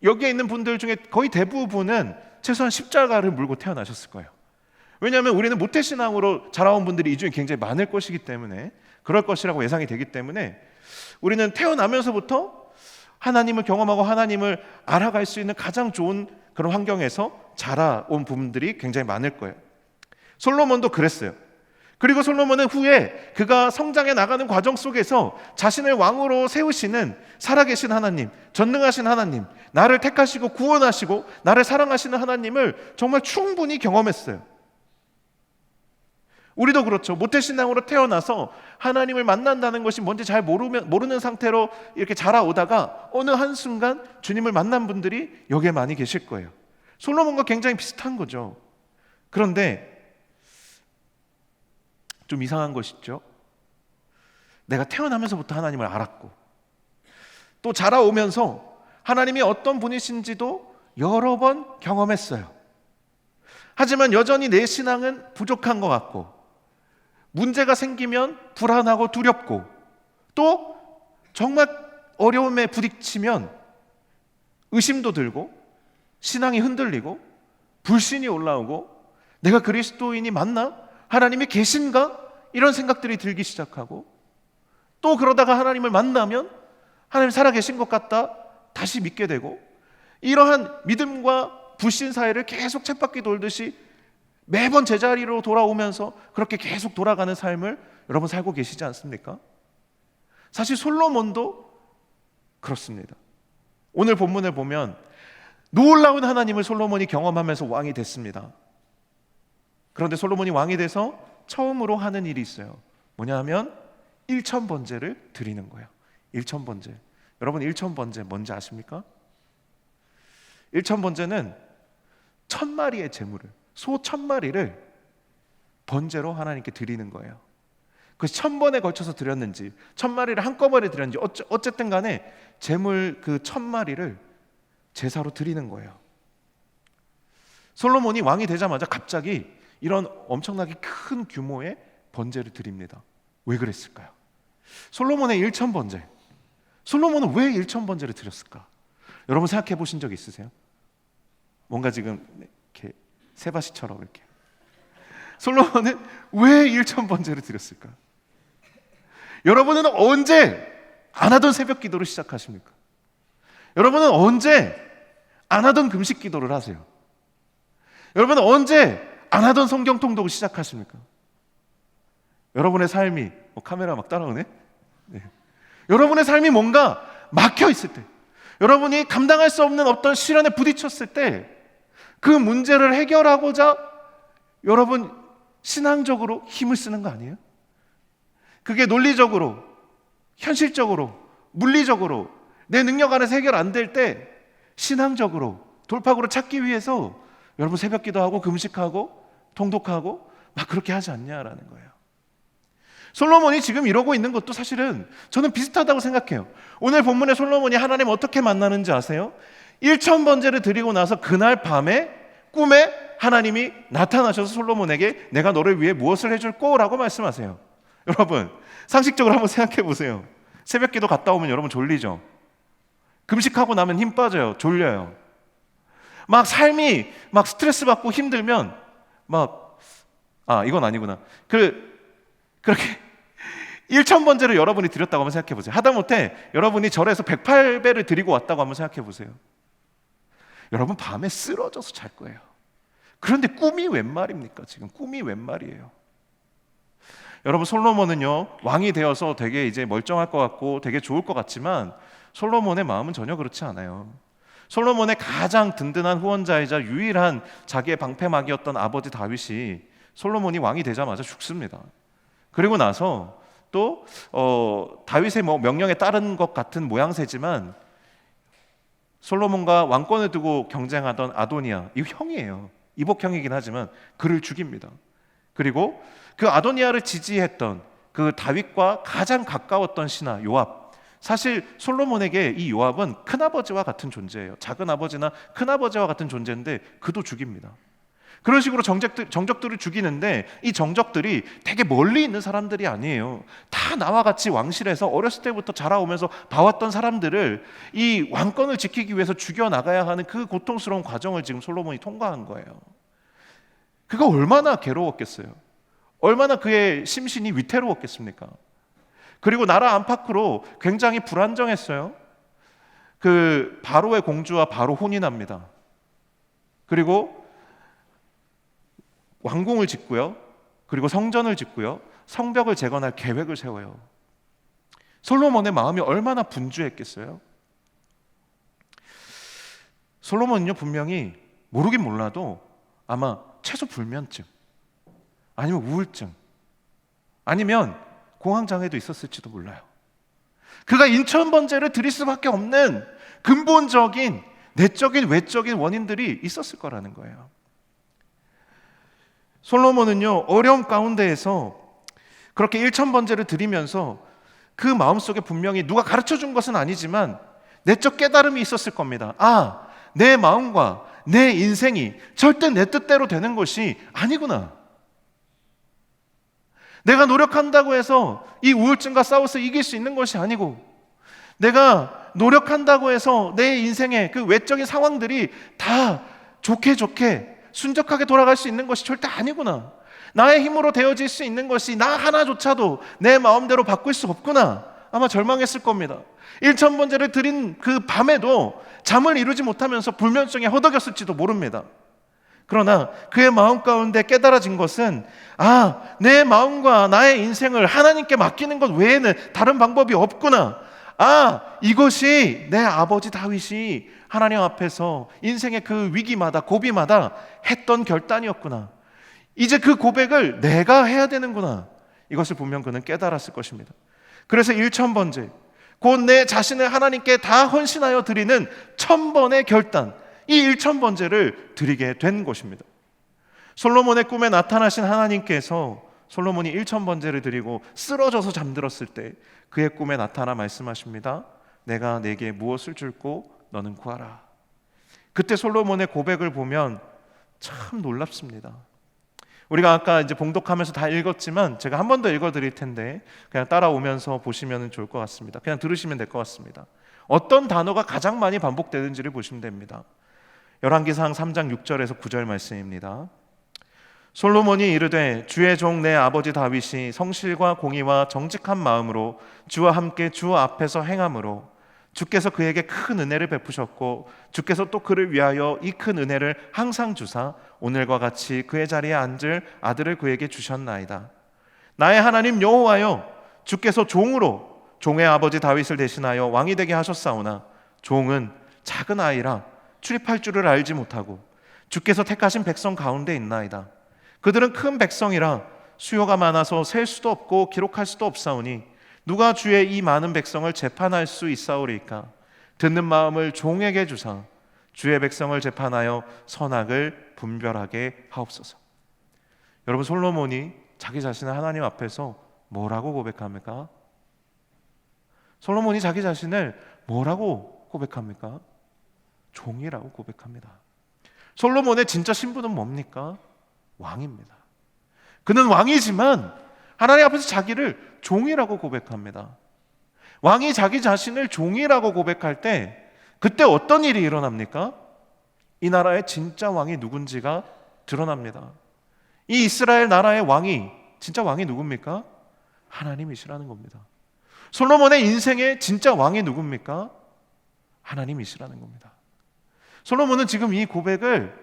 여기에 있는 분들 중에 거의 대부분은 최소한 십자가를 물고 태어나셨을 거예요. 왜냐하면 우리는 모태신앙으로 자라온 분들이 이 중에 굉장히 많을 것이기 때문에, 그럴 것이라고 예상이 되기 때문에 우리는 태어나면서부터 하나님을 경험하고 하나님을 알아갈 수 있는 가장 좋은 그런 환경에서 자라온 부분들이 굉장히 많을 거예요. 솔로몬도 그랬어요. 그리고 솔로몬은 후에 그가 성장해 나가는 과정 속에서 자신을 왕으로 세우시는 살아계신 하나님, 전능하신 하나님, 나를 택하시고 구원하시고 나를 사랑하시는 하나님을 정말 충분히 경험했어요. 우리도 그렇죠. 모태신앙으로 태어나서 하나님을 만난다는 것이 뭔지 잘 모르는 상태로 이렇게 자라오다가 어느 한순간 주님을 만난 분들이 여기에 많이 계실 거예요. 솔로몬과 굉장히 비슷한 거죠. 그런데 좀 이상한 것이죠. 내가 태어나면서부터 하나님을 알았고, 또 자라오면서 하나님이 어떤 분이신지도 여러 번 경험했어요. 하지만 여전히 내 신앙은 부족한 것 같고, 문제가 생기면 불안하고 두렵고, 또 정말 어려움에 부딪히면 의심도 들고 신앙이 흔들리고 불신이 올라오고, 내가 그리스도인이 맞나? 하나님이 계신가? 이런 생각들이 들기 시작하고, 또 그러다가 하나님을 만나면 하나님 살아계신 것 같다 다시 믿게 되고, 이러한 믿음과 불신 사이를 계속 쳇바퀴 돌듯이 매번 제자리로 돌아오면서 그렇게 계속 돌아가는 삶을 여러분 살고 계시지 않습니까? 사실 솔로몬도 그렇습니다. 오늘 본문을 보면 놀라운 하나님을 솔로몬이 경험하면서 왕이 됐습니다. 그런데 솔로몬이 왕이 돼서 처음으로 하는 일이 있어요. 뭐냐 하면 일천번제를 드리는 거예요. 일천번제. 여러분, 일천번제 뭔지 아십니까? 일천번제는 1000마리의 제물을, 소 1000마리를 번제로 하나님께 드리는 거예요. 그래서 1000번에 걸쳐서 드렸는지 1000마리를 한꺼번에 드렸는지 어쨌든 간에 제물 그 1000마리를 제사로 드리는 거예요. 솔로몬이 왕이 되자마자 갑자기 이런 엄청나게 큰 규모의 번제를 드립니다. 왜 그랬을까요? 솔로몬의 일천번제. 솔로몬은 왜 일천번제를 드렸을까? 여러분 생각해 보신 적 있으세요? 뭔가 지금 이렇게 세바시처럼 이렇게. 솔로몬은 왜 일천번제를 드렸을까? 여러분은 언제 안 하던 새벽 기도를 시작하십니까? 여러분은 언제 안 하던 금식 기도를 하세요? 여러분은 언제 안 하던 성경 통독을 시작하십니까? 여러분의 삶이 카메라 막 따라오네? 네. 여러분의 삶이 뭔가 막혀 있을 때, 여러분이 감당할 수 없는 어떤 시련에 부딪혔을 때, 그 문제를 해결하고자 여러분 신앙적으로 힘을 쓰는 거 아니에요? 그게 논리적으로, 현실적으로, 물리적으로 내 능력 안에서 해결 안 될 때 신앙적으로 돌파구를 찾기 위해서 여러분 새벽 기도하고 금식하고 통독하고 막 그렇게 하지 않냐라는 거예요. 솔로몬이 지금 이러고 있는 것도 사실은 저는 비슷하다고 생각해요. 오늘 본문에 솔로몬이 하나님 어떻게 만나는지 아세요? 1000번제를 드리고 나서 그날 밤에 꿈에 하나님이 나타나셔서 솔로몬에게 내가 너를 위해 무엇을 해줄 거라고 말씀하세요. 여러분 상식적으로 한번 생각해 보세요. 새벽 기도 갔다 오면 여러분 졸리죠? 금식하고 나면 힘 빠져요. 졸려요. 막 삶이 막 스트레스 받고 힘들면 이건 아니구나. 그렇게 1000번제를 여러분이 드렸다고 한번 생각해 보세요. 하다못해 여러분이 절에서 108배를 드리고 왔다고 한번 생각해 보세요. 여러분 밤에 쓰러져서 잘 거예요. 그런데 꿈이 웬 말입니까? 지금 꿈이 웬 말이에요? 여러분 솔로몬은요 왕이 되어서 되게 이제 멀쩡할 것 같고 되게 좋을 것 같지만 솔로몬의 마음은 전혀 그렇지 않아요. 솔로몬의 가장 든든한 후원자이자 유일한 자기의 방패막이었던 아버지 다윗이 솔로몬이 왕이 되자마자 죽습니다. 그리고 나서 또 다윗의 명령에 따른 것 같은 모양새지만 솔로몬과 왕권을 두고 경쟁하던 아도니아, 이 형이에요. 이복형이긴 하지만 그를 죽입니다. 그리고 그 아도니아를 지지했던 그 다윗과 가장 가까웠던 신하 요압, 사실 솔로몬에게 이 요압은 큰아버지와 같은 존재예요. 작은 아버지나 큰아버지와 같은 존재인데 그도 죽입니다. 그런 식으로 정적들을 죽이는데 이 정적들이 되게 멀리 있는 사람들이 아니에요. 다 나와 같이 왕실에서 어렸을 때부터 자라오면서 봐왔던 사람들을 이 왕권을 지키기 위해서 죽여나가야 하는 그 고통스러운 과정을 지금 솔로몬이 통과한 거예요. 그가 얼마나 괴로웠겠어요. 얼마나 그의 심신이 위태로웠겠습니까? 그리고 나라 안팎으로 굉장히 불안정했어요. 그 바로의 공주와 바로 혼인합니다. 그리고 왕궁을 짓고요. 그리고 성전을 짓고요. 성벽을 재건할 계획을 세워요. 솔로몬의 마음이 얼마나 분주했겠어요? 솔로몬은요 분명히 모르긴 몰라도 아마 최소 불면증 아니면 우울증 아니면 공황장애도 있었을지도 몰라요. 그가 1000번제를 드릴 수밖에 없는 근본적인 내적인 외적인 원인들이 있었을 거라는 거예요. 솔로몬은요 어려움 가운데에서 그렇게 1000번제를 드리면서 그 마음속에 분명히 누가 가르쳐준 것은 아니지만 내적 깨달음이 있었을 겁니다. 내 마음과 내 인생이 절대 내 뜻대로 되는 것이 아니구나. 내가 노력한다고 해서 이 우울증과 싸워서 이길 수 있는 것이 아니고, 내가 노력한다고 해서 내 인생의 그 외적인 상황들이 다 좋게 순적하게 돌아갈 수 있는 것이 절대 아니구나. 나의 힘으로 되어질 수 있는 것이 나 하나조차도 내 마음대로 바꿀 수 없구나. 아마 절망했을 겁니다. 1000번제를 드린 그 밤에도 잠을 이루지 못하면서 불면증에 허덕였을지도 모릅니다. 그러나 그의 마음 가운데 깨달아진 것은 내 마음과 나의 인생을 하나님께 맡기는 것 외에는 다른 방법이 없구나. 이것이 내 아버지 다윗이 하나님 앞에서 인생의 그 위기마다 고비마다 했던 결단이었구나. 이제 그 고백을 내가 해야 되는구나. 이것을 분명 그는 깨달았을 것입니다. 그래서 1000번제, 곧 내 자신을 하나님께 다 헌신하여 드리는 1000번의 결단, 이 1000번제를 드리게 된 것입니다. 솔로몬의 꿈에 나타나신 하나님께서 솔로몬이 1000번제를 드리고 쓰러져서 잠들었을 때 그의 꿈에 나타나 말씀하십니다. 내가 내게 무엇을 줄고 너는 구하라. 그때 솔로몬의 고백을 보면 참 놀랍습니다. 우리가 아까 이제 봉독하면서 다 읽었지만 제가 한 번 더 읽어드릴 텐데 그냥 따라오면서 보시면 좋을 것 같습니다. 그냥 들으시면 될 것 같습니다. 어떤 단어가 가장 많이 반복되는지를 보시면 됩니다. 열왕기상 3장 6절에서 9절 말씀입니다. 솔로몬이 이르되 주의 종 내 아버지 다윗이 성실과 공의와 정직한 마음으로 주와 함께 주 앞에서 행함으로 주께서 그에게 큰 은혜를 베푸셨고 주께서 또 그를 위하여 이 큰 은혜를 항상 주사 오늘과 같이 그의 자리에 앉을 아들을 그에게 주셨나이다. 나의 하나님 여호와여, 주께서 종으로 종의 아버지 다윗을 대신하여 왕이 되게 하셨사오나 종은 작은 아이라 출입할 줄을 알지 못하고 주께서 택하신 백성 가운데 있나이다. 그들은 큰 백성이라 수요가 많아서 셀 수도 없고 기록할 수도 없사오니 누가 주의 이 많은 백성을 재판할 수 있사오리까? 듣는 마음을 종에게 주사 주의 백성을 재판하여 선악을 분별하게 하옵소서. 여러분, 솔로몬이 자기 자신을 하나님 앞에서 뭐라고 고백합니까? 솔로몬이 자기 자신을 뭐라고 고백합니까? 종이라고 고백합니다. 솔로몬의 진짜 신분은 뭡니까? 왕입니다. 그는 왕이지만 하나님 앞에서 자기를 종이라고 고백합니다. 왕이 자기 자신을 종이라고 고백할 때 그때 어떤 일이 일어납니까? 이 나라의 진짜 왕이 누군지가 드러납니다. 이 이스라엘 나라의 왕이, 진짜 왕이 누굽니까? 하나님이시라는 겁니다. 솔로몬의 인생의 진짜 왕이 누굽니까? 하나님이시라는 겁니다. 솔로몬은 지금 이 고백을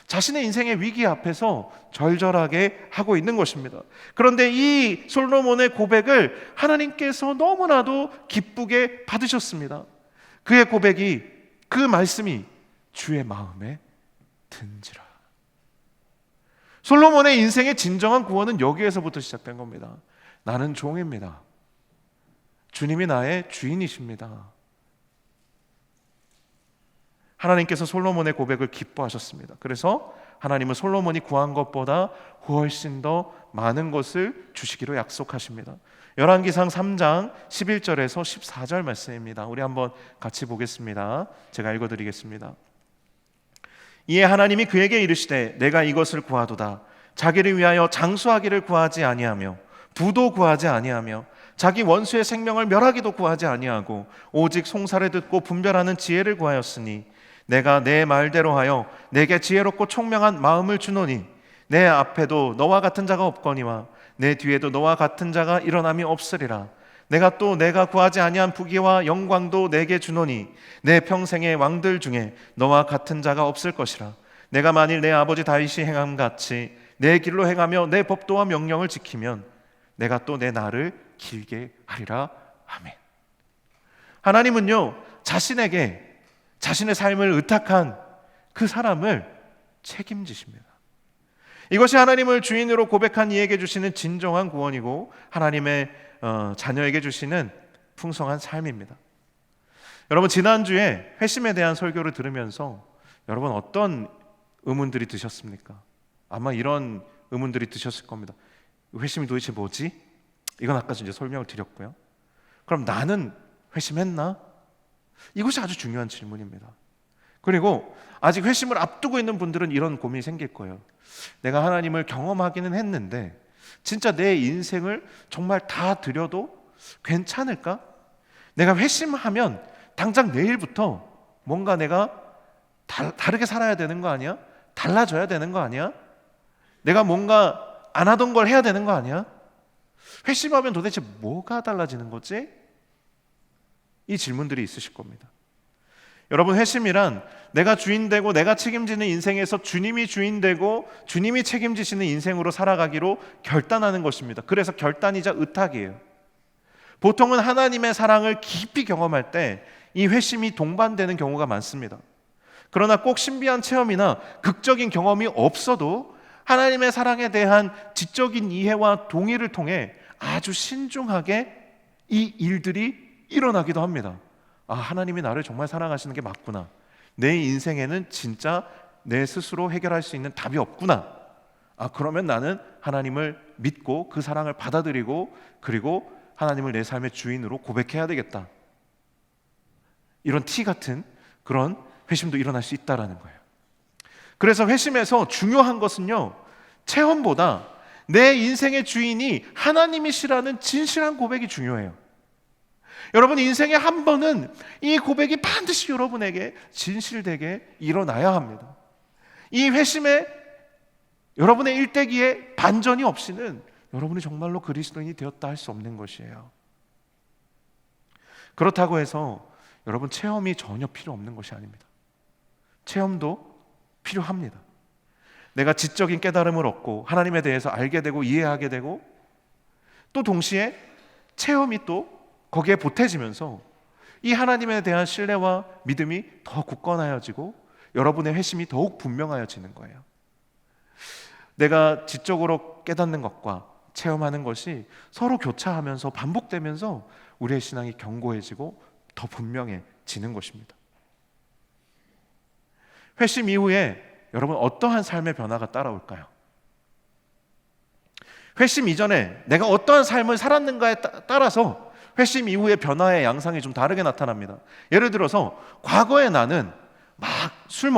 자신의 인생의 위기 앞에서 절절하게 하고 있는 것입니다. 그런데 이 솔로몬의 고백을 하나님께서 너무나도 기쁘게 받으셨습니다. 그의 고백이, 그 말씀이 주의 마음에 든지라. 솔로몬의 인생의 진정한 구원은 여기에서부터 시작된 겁니다. 나는 종입니다. 주님이 나의 주인이십니다. 하나님께서 솔로몬의 고백을 기뻐하셨습니다. 그래서 하나님은 솔로몬이 구한 것보다 훨씬 더 많은 것을 주시기로 약속하십니다. 열왕기상 3장 11절에서 14절 말씀입니다. 우리 한번 같이 보겠습니다. 제가 읽어드리겠습니다. 이에 하나님이 그에게 이르시되 내가 이것을 구하도다. 자기를 위하여 장수하기를 구하지 아니하며 부도 구하지 아니하며 자기 원수의 생명을 멸하기도 구하지 아니하고 오직 송사를 듣고 분별하는 지혜를 구하였으니 내가 내 말대로 하여 내게 지혜롭고 총명한 마음을 주노니 내 앞에도 너와 같은 자가 없거니와 내 뒤에도 너와 같은 자가 일어남이 없으리라. 내가 또 내가 구하지 아니한 부귀와 영광도 내게 주노니 내 평생의 왕들 중에 너와 같은 자가 없을 것이라. 내가 만일 내 아버지 다윗이 행함같이 내 길로 행하며 내 법도와 명령을 지키면 내가 또 내 날을 길게 하리라. 아멘. 하나님은요, 자신에게 자신의 삶을 의탁한 그 사람을 책임지십니다. 이것이 하나님을 주인으로 고백한 이에게 주시는 진정한 구원이고 하나님의 자녀에게 주시는 풍성한 삶입니다. 여러분, 지난주에 회심에 대한 설교를 들으면서 여러분 어떤 의문들이 드셨습니까? 아마 이런 의문들이 드셨을 겁니다. 회심이 도대체 뭐지? 이건 아까 이제 설명을 드렸고요. 그럼 나는 회심했나? 이것이 아주 중요한 질문입니다. 그리고 아직 회심을 앞두고 있는 분들은 이런 고민이 생길 거예요. 내가 하나님을 경험하기는 했는데 진짜 내 인생을 정말 다 드려도 괜찮을까? 내가 회심하면 당장 내일부터 뭔가 내가 다르게 살아야 되는 거 아니야? 달라져야 되는 거 아니야? 내가 뭔가 안 하던 걸 해야 되는 거 아니야? 회심하면 도대체 뭐가 달라지는 거지? 이 질문들이 있으실 겁니다. 여러분, 회심이란 내가 주인되고 내가 책임지는 인생에서 주님이 주인되고 주님이 책임지시는 인생으로 살아가기로 결단하는 것입니다. 그래서 결단이자 의탁이에요. 보통은 하나님의 사랑을 깊이 경험할 때 이 회심이 동반되는 경우가 많습니다. 그러나 꼭 신비한 체험이나 극적인 경험이 없어도 하나님의 사랑에 대한 지적인 이해와 동의를 통해 아주 신중하게 이 일들이 일어나기도 합니다. 아, 하나님이 나를 정말 사랑하시는 게 맞구나. 내 인생에는 진짜 내 스스로 해결할 수 있는 답이 없구나. 아, 그러면 나는 하나님을 믿고 그 사랑을 받아들이고 그리고 하나님을 내 삶의 주인으로 고백해야 되겠다. 이런 티 같은 그런 회심도 일어날 수 있다라는 거예요. 그래서 회심에서 중요한 것은요, 체험보다 내 인생의 주인이 하나님이시라는 진실한 고백이 중요해요. 여러분, 인생에 한 번은 이 고백이 반드시 여러분에게 진실되게 일어나야 합니다. 이 회심에 여러분의 일대기에 반전이 없이는 여러분이 정말로 그리스도인이 되었다 할 수 없는 것이에요. 그렇다고 해서 여러분, 체험이 전혀 필요 없는 것이 아닙니다. 체험도 필요합니다. 내가 지적인 깨달음을 얻고 하나님에 대해서 알게 되고 이해하게 되고 또 동시에 체험이 또 거기에 보태지면서 이 하나님에 대한 신뢰와 믿음이 더 굳건하여지고 여러분의 회심이 더욱 분명하여지는 거예요. 내가 지적으로 깨닫는 것과 체험하는 것이 서로 교차하면서 반복되면서 우리의 신앙이 견고해지고 더 분명해지는 것입니다. 회심 이후에 여러분 어떠한 삶의 변화가 따라올까요? 회심 이전에 내가 어떠한 삶을 살았는가에 따라서 회심 이후의 변화의 양상이 좀 다르게 나타납니다. 예를 들어서 과거에 나는 막 술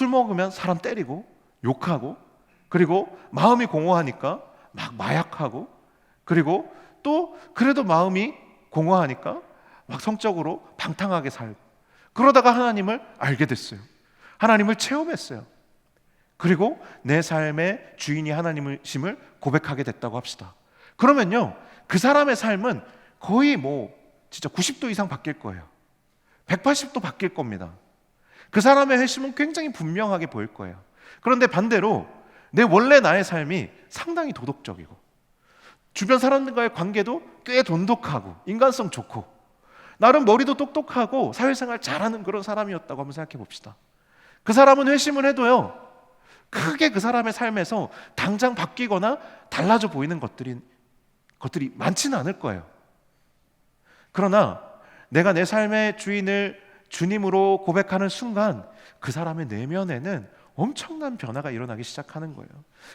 먹으면 사람 때리고 욕하고, 그리고 마음이 공허하니까 막 마약하고, 그리고 또 그래도 마음이 공허하니까 막 성적으로 방탕하게 살고, 그러다가 하나님을 알게 됐어요. 하나님을 체험했어요. 그리고 내 삶의 주인이 하나님이심을 고백하게 됐다고 합시다. 그러면요, 그 사람의 삶은 거의 진짜 90도 이상 바뀔 거예요. 180도 바뀔 겁니다. 그 사람의 회심은 굉장히 분명하게 보일 거예요. 그런데 반대로 내 원래 나의 삶이 상당히 도덕적이고, 주변 사람들과의 관계도 꽤 돈독하고 인간성 좋고, 나름 머리도 똑똑하고 사회생활 잘하는 그런 사람이었다고 한번 생각해 봅시다. 그 사람은 회심을 해도요, 크게 그 사람의 삶에서 당장 바뀌거나 달라져 보이는 것들이 많지는 않을 거예요. 그러나 내가 내 삶의 주인을 주님으로 고백하는 순간 그 사람의 내면에는 엄청난 변화가 일어나기 시작하는 거예요.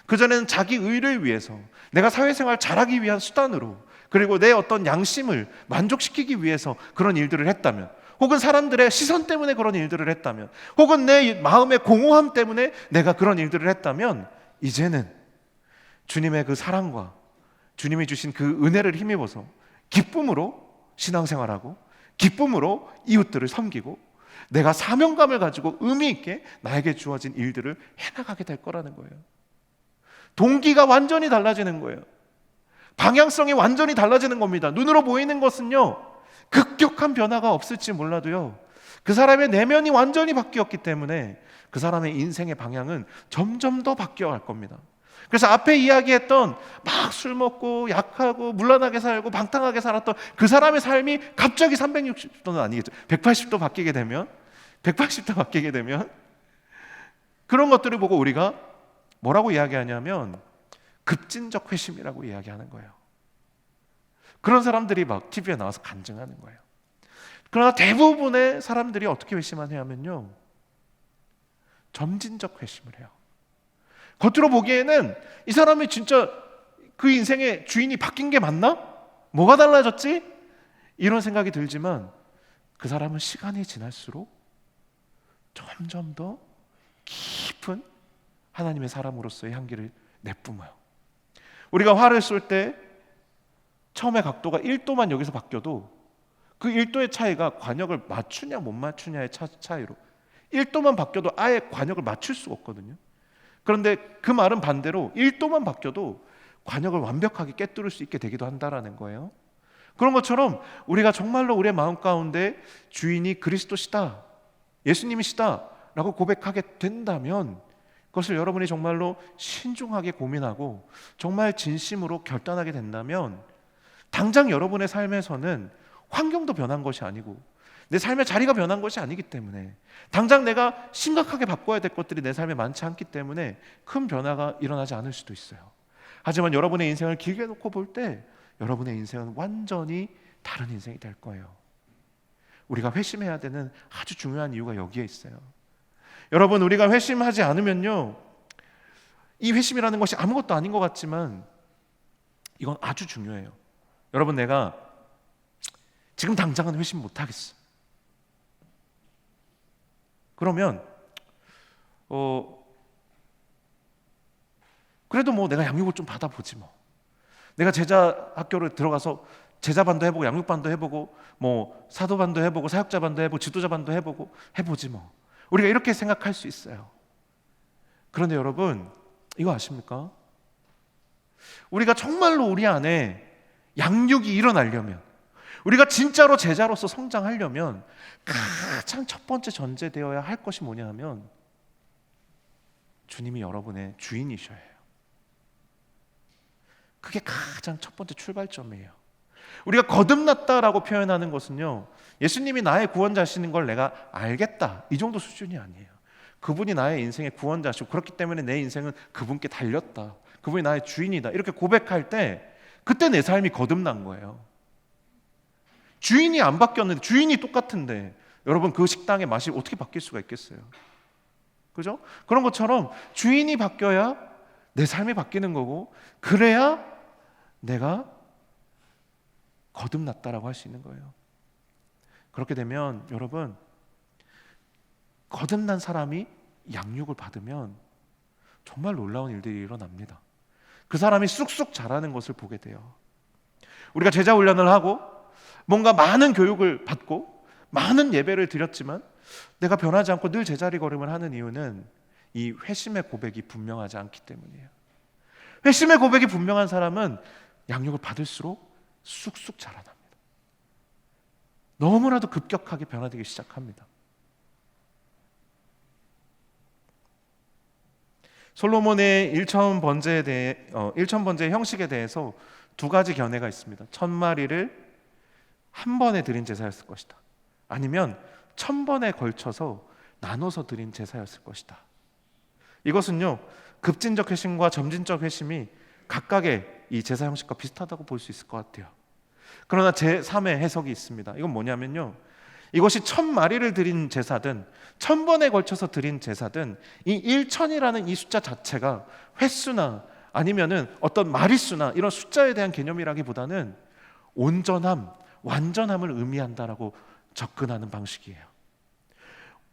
그전에는 자기 의를 위해서, 내가 사회생활 잘하기 위한 수단으로, 그리고 내 어떤 양심을 만족시키기 위해서 그런 일들을 했다면, 혹은 사람들의 시선 때문에 그런 일들을 했다면, 혹은 내 마음의 공허함 때문에 내가 그런 일들을 했다면, 이제는 주님의 그 사랑과 주님이 주신 그 은혜를 힘입어서 기쁨으로 신앙생활하고, 기쁨으로 이웃들을 섬기고, 내가 사명감을 가지고 의미 있게 나에게 주어진 일들을 해나가게 될 거라는 거예요. 동기가 완전히 달라지는 거예요. 방향성이 완전히 달라지는 겁니다. 눈으로 보이는 것은요, 급격한 변화가 없을지 몰라도요, 그 사람의 내면이 완전히 바뀌었기 때문에 그 사람의 인생의 방향은 점점 더 바뀌어갈 겁니다. 그래서 앞에 이야기했던 막 술 먹고 약하고 물란하게 살고 방탕하게 살았던 그 사람의 삶이 갑자기 360도는 아니겠죠, 180도 바뀌게 되면, 180도 바뀌게 되면 그런 것들을 보고 우리가 뭐라고 이야기하냐면 급진적 회심이라고 이야기하는 거예요. 그런 사람들이 막 TV에 나와서 간증하는 거예요. 그러나 대부분의 사람들이 어떻게 회심하냐면요, 점진적 회심을 해요. 겉으로 보기에는 이 사람이 진짜 그 인생의 주인이 바뀐 게 맞나? 뭐가 달라졌지? 이런 생각이 들지만 그 사람은 시간이 지날수록 점점 더 깊은 하나님의 사람으로서의 향기를 내뿜어요. 우리가 화를 쏠 때 처음에 각도가 1도만 여기서 바뀌어도 그 1도의 차이가 관역을 맞추냐 못 맞추냐의 차이로 1도만 바뀌어도 아예 관역을 맞출 수가 없거든요. 그런데 그 말은 반대로 1도만 바뀌어도 관역을 완벽하게 꿰뚫을 수 있게 되기도 한다라는 거예요. 그런 것처럼 우리가 정말로 우리의 마음 가운데 주인이 그리스도시다, 예수님이시다 라고 고백하게 된다면, 그것을 여러분이 정말로 신중하게 고민하고 정말 진심으로 결단하게 된다면, 당장 여러분의 삶에서는 환경도 변한 것이 아니고 내 삶의 자리가 변한 것이 아니기 때문에, 당장 내가 심각하게 바꿔야 될 것들이 내 삶에 많지 않기 때문에 큰 변화가 일어나지 않을 수도 있어요. 하지만 여러분의 인생을 길게 놓고 볼 때 여러분의 인생은 완전히 다른 인생이 될 거예요. 우리가 회심해야 되는 아주 중요한 이유가 여기에 있어요. 여러분, 우리가 회심하지 않으면요, 이 회심이라는 것이 아무것도 아닌 것 같지만 이건 아주 중요해요. 여러분, 내가 지금 당장은 회심 못하겠어. 그러면 그래도 내가 양육을 좀 받아보지 뭐. 내가 제자 학교를 들어가서 제자반도 해보고 양육반도 해보고 사도반도 해보고 사역자반도 해보고 지도자반도 해보지 뭐. 우리가 이렇게 생각할 수 있어요. 그런데 여러분, 이거 아십니까? 우리가 정말로 우리 안에 양육이 일어나려면, 우리가 진짜로 제자로서 성장하려면 가장 첫 번째 전제되어야 할 것이 뭐냐 하면 주님이 여러분의 주인이셔야 해요. 그게 가장 첫 번째 출발점이에요. 우리가 거듭났다라고 표현하는 것은요, 예수님이 나의 구원자시는 걸 내가 알겠다, 이 정도 수준이 아니에요. 그분이 나의 인생의 구원자시고 그렇기 때문에 내 인생은 그분께 달렸다, 그분이 나의 주인이다, 이렇게 고백할 때 그때 내 삶이 거듭난 거예요. 주인이 안 바뀌었는데, 주인이 똑같은데 여러분 그 식당의 맛이 어떻게 바뀔 수가 있겠어요? 그죠? 그런 것처럼 주인이 바뀌어야 내 삶이 바뀌는 거고, 그래야 내가 거듭났다라고 할 수 있는 거예요. 그렇게 되면 여러분, 거듭난 사람이 양육을 받으면 정말 놀라운 일들이 일어납니다. 그 사람이 쑥쑥 자라는 것을 보게 돼요. 우리가 제자 훈련을 하고 뭔가 많은 교육을 받고 많은 예배를 드렸지만 내가 변하지 않고 늘 제자리 걸음을 하는 이유는 이 회심의 고백이 분명하지 않기 때문이에요. 회심의 고백이 분명한 사람은 양육을 받을수록 쑥쑥 자라납니다. 너무나도 급격하게 변화되기 시작합니다. 솔로몬의 일천 번제의 형식에 대해서 두 가지 견해가 있습니다. 1000마리를 한 번에 드린 제사였을 것이다, 아니면 1000번에 걸쳐서 나눠서 드린 제사였을 것이다. 이것은요, 급진적 회심과 점진적 회심이 각각의 이 제사 형식과 비슷하다고 볼 수 있을 것 같아요. 그러나 제3의 해석이 있습니다. 이건 뭐냐면요, 이것이 1000마리를 드린 제사든 1000번에 걸쳐서 드린 제사든 이 1000이라는 이 숫자 자체가 횟수나 아니면은 어떤 마리수나 이런 숫자에 대한 개념이라기보다는 온전함, 완전함을 의미한다라고 접근하는 방식이에요.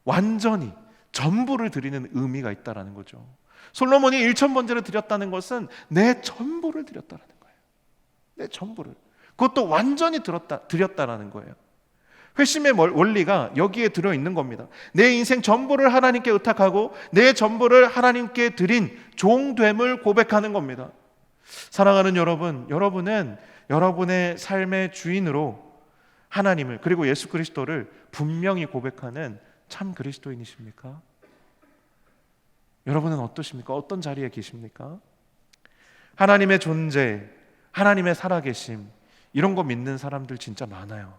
완전히 전부를 드리는 의미가 있다라는 거죠. 솔로몬이 1000번제를 드렸다는 것은 내 전부를 드렸다라는 거예요. 내 전부를. 그것도 완전히 드렸다라는 거예요. 회심의 원리가 여기에 들어있는 겁니다. 내 인생 전부를 하나님께 의탁하고 내 전부를 하나님께 드린 종됨을 고백하는 겁니다. 사랑하는 여러분, 여러분은 여러분의 삶의 주인으로 하나님을, 그리고 예수 그리스도를 분명히 고백하는 참 그리스도인이십니까? 여러분은 어떠십니까? 어떤 자리에 계십니까? 하나님의 존재, 하나님의 살아계심, 이런 거 믿는 사람들 진짜 많아요.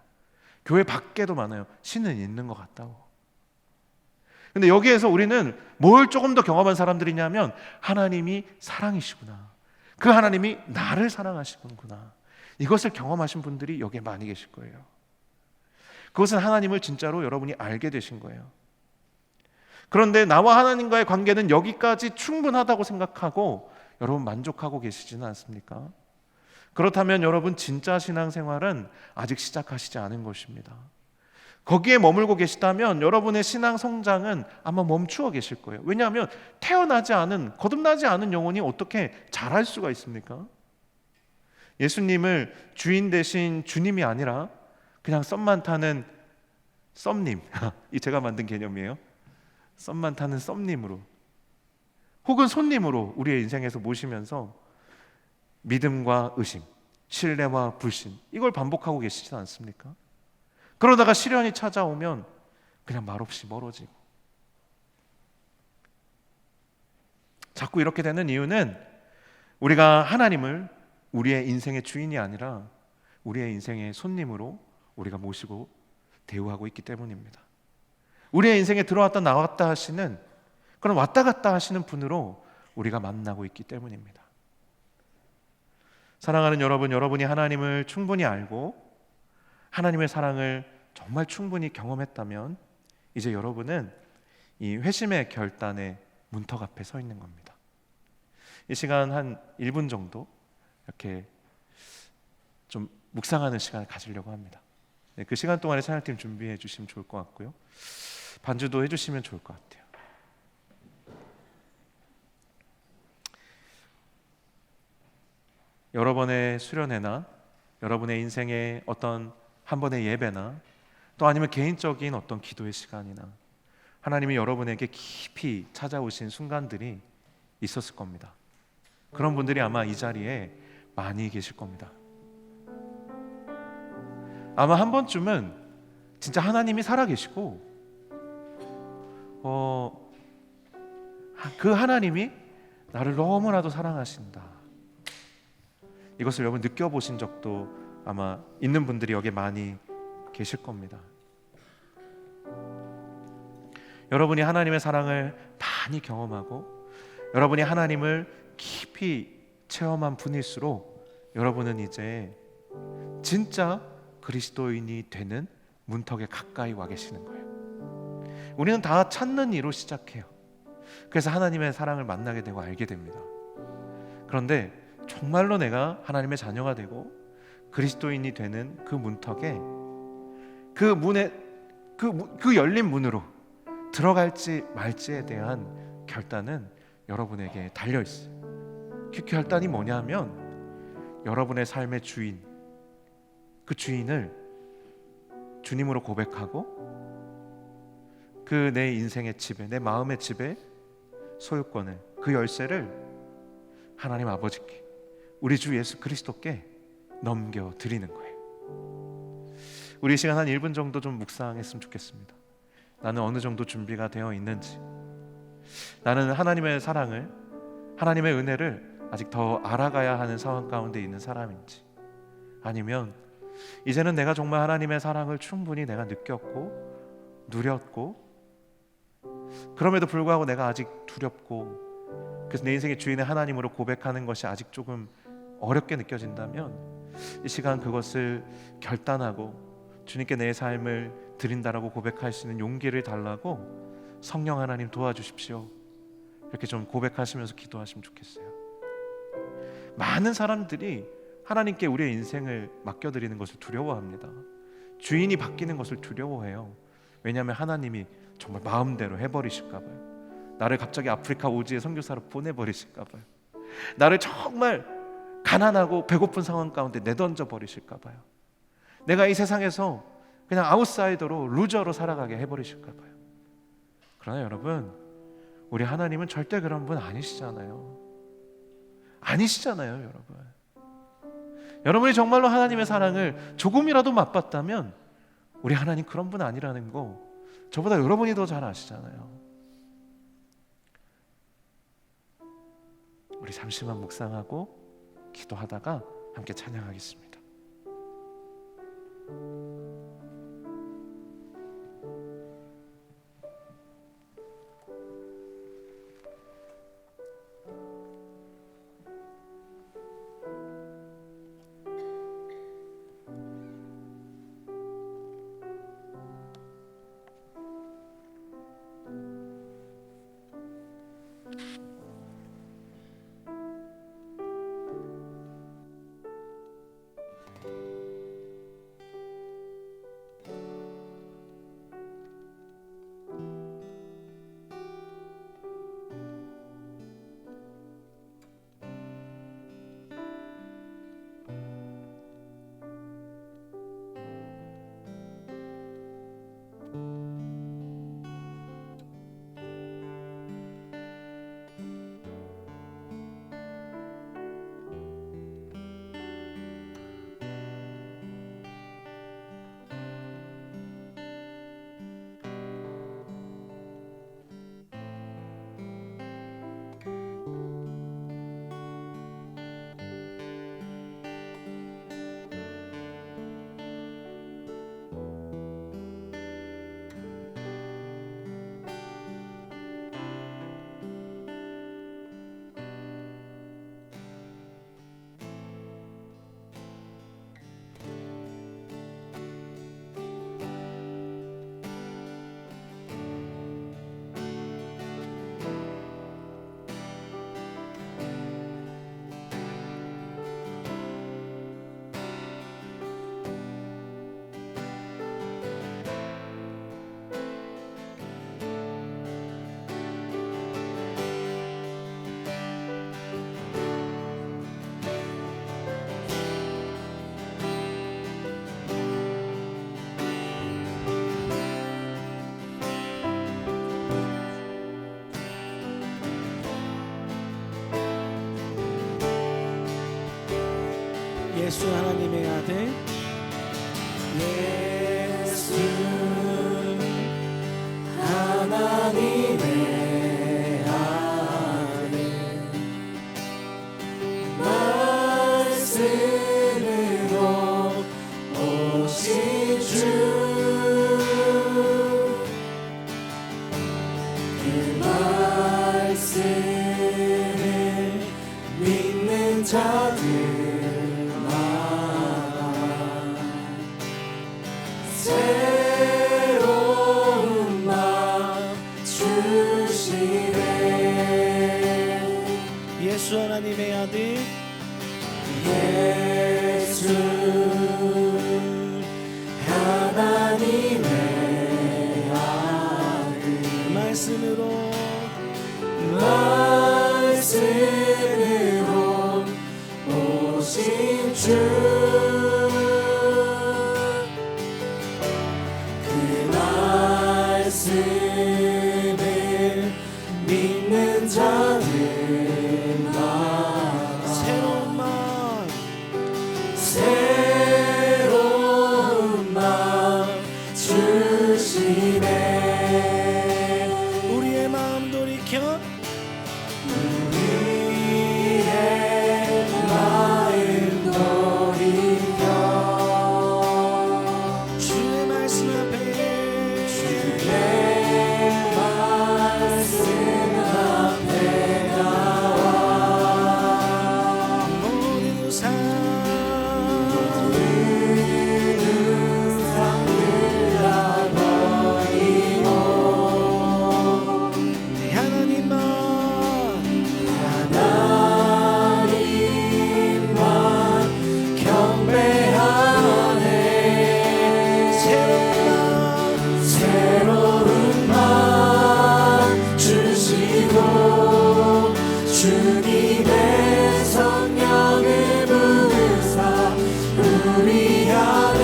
교회 밖에도 많아요. 신은 있는 것 같다고. 근데 여기에서 우리는 뭘 조금 더 경험한 사람들이냐면, 하나님이 사랑이시구나, 그 하나님이 나를 사랑하시는구나, 이것을 경험하신 분들이 여기에 많이 계실 거예요. 그것은 하나님을 진짜로 여러분이 알게 되신 거예요. 그런데 나와 하나님과의 관계는 여기까지 충분하다고 생각하고 여러분 만족하고 계시지는 않습니까? 그렇다면 여러분 진짜 신앙생활은 아직 시작하시지 않은 것입니다. 거기에 머물고 계시다면 여러분의 신앙 성장은 아마 멈추어 계실 거예요. 왜냐하면 태어나지 않은, 거듭나지 않은 영혼이 어떻게 자랄 수가 있습니까? 예수님을 주인 대신 주님이 아니라 그냥 썸만 타는 썸님, 이 제가 만든 개념이에요. 썸만 타는 썸님으로, 혹은 손님으로 우리의 인생에서 모시면서 믿음과 의심, 신뢰와 불신, 이걸 반복하고 계시지 않습니까? 그러다가 시련이 찾아오면 그냥 말없이 멀어지고. 자꾸 이렇게 되는 이유는 우리가 하나님을 우리의 인생의 주인이 아니라 우리의 인생의 손님으로 우리가 모시고 대우하고 있기 때문입니다. 우리의 인생에 들어왔다 나왔다 하시는, 그런 왔다 갔다 하시는 분으로 우리가 만나고 있기 때문입니다. 사랑하는 여러분, 여러분이 하나님을 충분히 알고 하나님의 사랑을 정말 충분히 경험했다면 이제 여러분은 이 회심의 결단의 문턱 앞에 서 있는 겁니다. 이 시간 한 1분 정도 이렇게 좀 묵상하는 시간을 가지려고 합니다. 네, 그 시간 동안에 찬양팀 준비해 주시면 좋을 것 같고요. 반주도 해주시면 좋을 것 같아요. 여러 번의 수련회나 여러분의 인생의 어떤 한 번의 예배나 또 아니면 개인적인 어떤 기도의 시간이나 하나님이 여러분에게 깊이 찾아오신 순간들이 있었을 겁니다. 그런 분들이 아마 이 자리에 많이 계실 겁니다. 아마 한 번쯤은 진짜 하나님이 살아계시고 그 하나님이 나를 너무나도 사랑하신다, 이것을 여러분 느껴보신 적도 아마 있는 분들이 여기에 많이 계실 겁니다. 여러분이 하나님의 사랑을 많이 경험하고 여러분이 하나님을 깊이 체험한 분일수록 여러분은 이제 진짜 그리스도인이 되는 문턱에 가까이 와 계시는 거예요. 우리는 다 찾는 이로 시작해요. 그래서 하나님의 사랑을 만나게 되고 알게 됩니다. 그런데 정말로 내가 하나님의 자녀가 되고 그리스도인이 되는 그 문턱에, 그 문에, 그 열린 문으로 들어갈지 말지에 대한 결단은 여러분에게 달려 있어요. 그 결단이 뭐냐면 여러분의 삶의 주인, 그 주인을 주님으로 고백하고 그 내 인생의 집에, 내 마음의 집에 소유권을, 그 열쇠를 하나님 아버지께, 우리 주 예수 그리스도께 넘겨드리는 거예요. 우리 이 시간 한 1분 정도 좀 묵상했으면 좋겠습니다. 나는 어느 정도 준비가 되어 있는지, 나는 하나님의 사랑을, 하나님의 은혜를 아직 더 알아가야 하는 상황 가운데 있는 사람인지, 아니면 이제는 내가 정말 하나님의 사랑을 충분히 내가 느꼈고 누렸고, 그럼에도 불구하고 내가 아직 두렵고, 그래서 내 인생의 주인의 하나님으로 고백하는 것이 아직 조금 어렵게 느껴진다면 이 시간 그것을 결단하고 주님께 내 삶을 드린다라고 고백할 수 있는 용기를 달라고 성령 하나님 도와주십시오, 이렇게 좀 고백하시면서 기도하시면 좋겠어요. 많은 사람들이 하나님께 우리의 인생을 맡겨드리는 것을 두려워합니다. 주인이 바뀌는 것을 두려워해요. 왜냐하면 하나님이 정말 마음대로 해버리실까 봐요. 나를 갑자기 아프리카 오지에 선교사로 보내버리실까 봐요. 나를 정말 가난하고 배고픈 상황 가운데 내던져 버리실까 봐요. 내가 이 세상에서 그냥 아웃사이더로, 루저로 살아가게 해버리실까 봐요. 그러나 여러분, 우리 하나님은 절대 그런 분 아니시잖아요. 아니시잖아요, 여러분. 여러분이 정말로 하나님의 사랑을 조금이라도 맛봤다면 우리 하나님 그런 분 아니라는 거 저보다 여러분이 더 잘 아시잖아요. 우리 잠시만 묵상하고 기도하다가 함께 찬양하겠습니다. 예수 하나님의 아들, 예수 하나님의 아들, 말씀으로 오신 주, 그 말씀을 믿는 자들 새로운 맘 주시네. 주 그 말씀을 믿는 자들마다 새로운 맘 주시네. 우리의 마음 돌이켜 우리의 마음 돌이켜 주의 말씀 앞에 내 말씀 앞에 나와 모든 우상 내 하나님만 하나님만 경배하네. 새로운 맘 주시고 주님의 성령을 부으사 우리 안에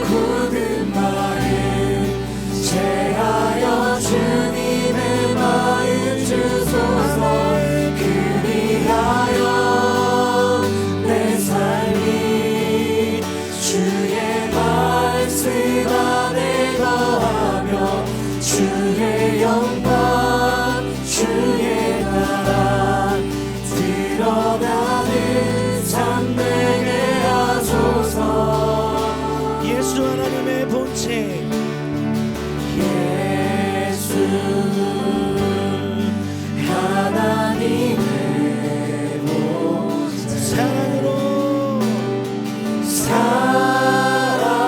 굳은 마음 제하여 주님의 마음 주소서. 그리하여 내 삶이 주의 말씀 안에 거하며 주의 영광 주의 나라 드러나는 삶 되게 하소서. 예수 하나님의 본체 예수 하나님의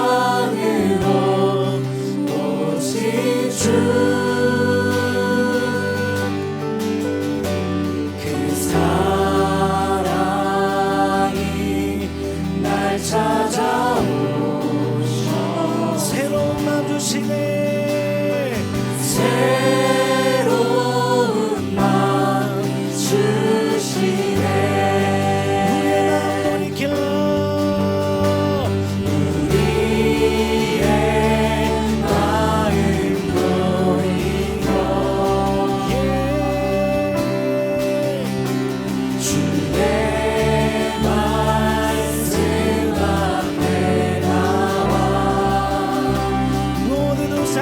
사랑으로 오직 주 그 사랑이 날 찾아오셔 새로운 마음 주시네. 새로운 마음 주시네. 우리의 마음 돌이켜 주의 말씀 앞에 나와 모든 우상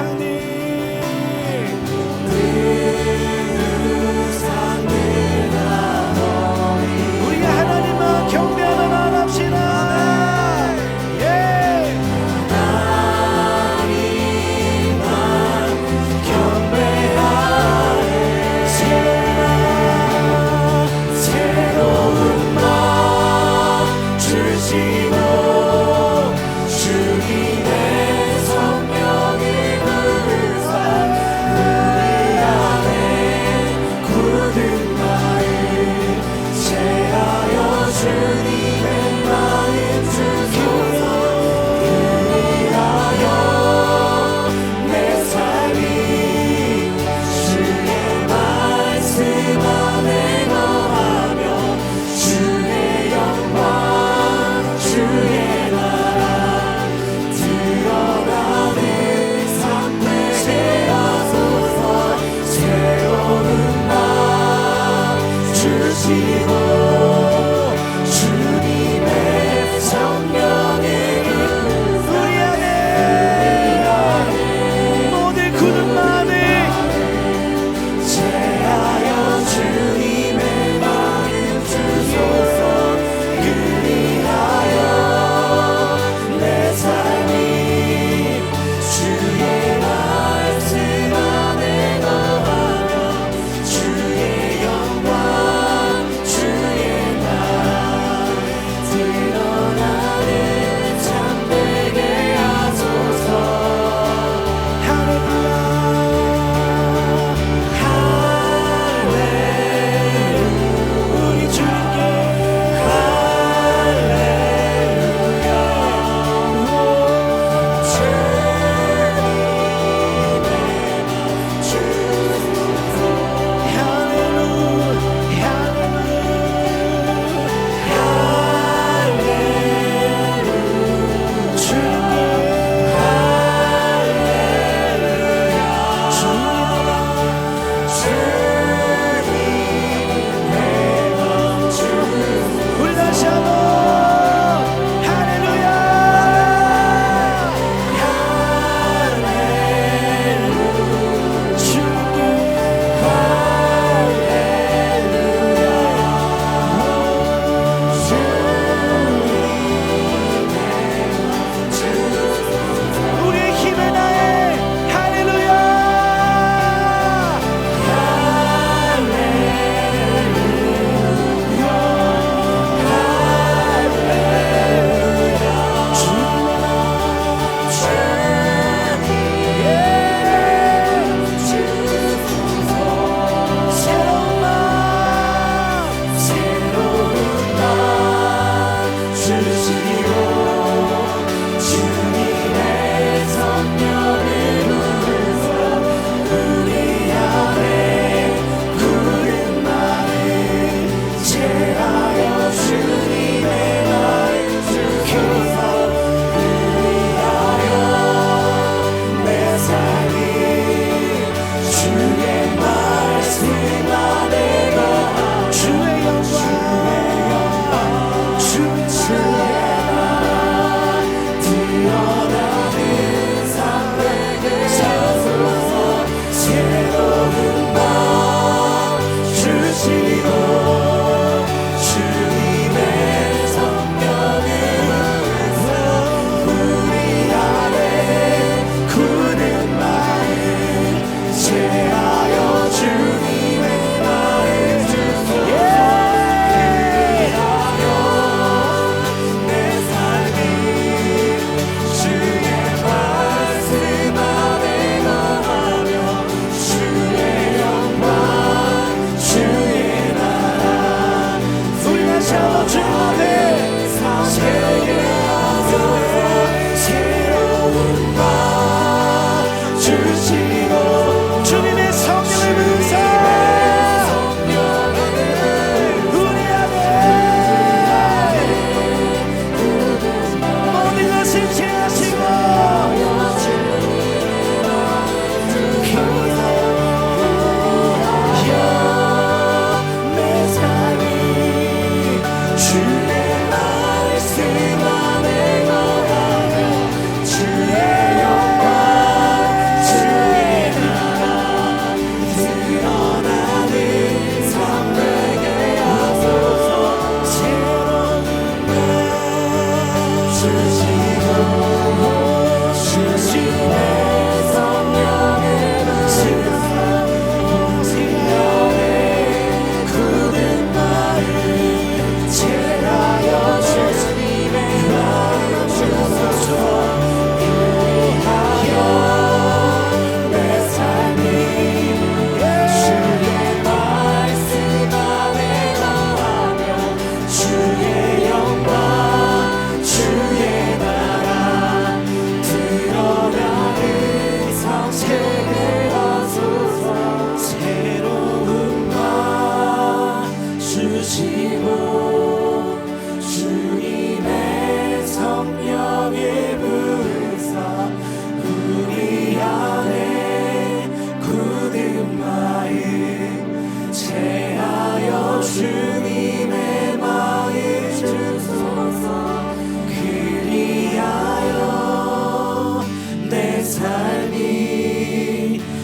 성령의 부사 우리 안에 굳은 마음 채하여 주님의 마음 주소서. 그리하여 내 삶이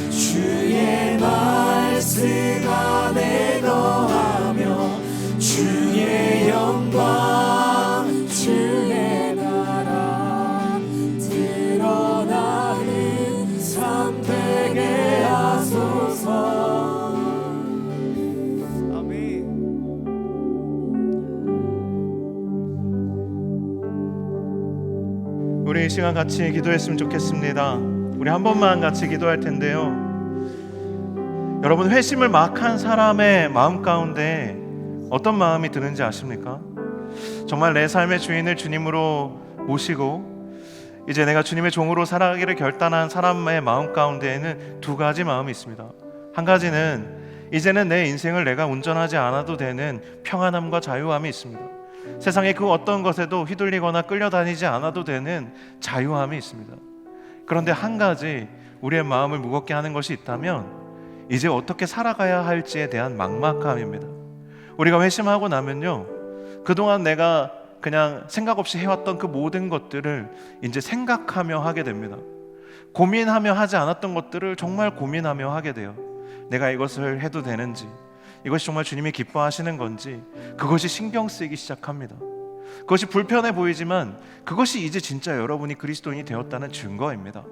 주의 말씀 안에 거하며 주의 영광 주의 나라 드러나는 삶 되게 하소서. 아멘. 우리 이 시간 같이 기도했으면 좋겠습니다. 우리 한 번만 같이 기도할 텐데요. 여러분, 회심을 막 한 사람의 마음 가운데 어떤 마음이 드는지 아십니까? 정말 내 삶의 주인을 주님으로 모시고 이제 내가 주님의 종으로 살아가기를 결단한 사람의 마음 가운데에는 두 가지 마음이 있습니다. 한 가지는 이제는 내 인생을 내가 운전하지 않아도 되는 평안함과 자유함이 있습니다. 세상의 그 어떤 것에도 휘둘리거나 끌려다니지 않아도 되는 자유함이 있습니다. 그런데 한 가지 우리의 마음을 무겁게 하는 것이 있다면 이제 어떻게 살아가야 할지에 대한 막막함입니다. 우리가 회심하고 나면요, 그동안 내가 그냥 생각 없이 해왔던 그 모든 것들을 이제 생각하며 하게 됩니다. 고민하며 하지 않았던 것들을 정말 고민하며 하게 돼요. 내가 이것을 해도 되는지, 이것이 정말 주님이 기뻐하시는 건지, 그것이 신경 쓰이기 시작합니다. 그것이 불편해 보이지만 그것이 이제 진짜 여러분이 그리스도인이 되었다는 증거입니다.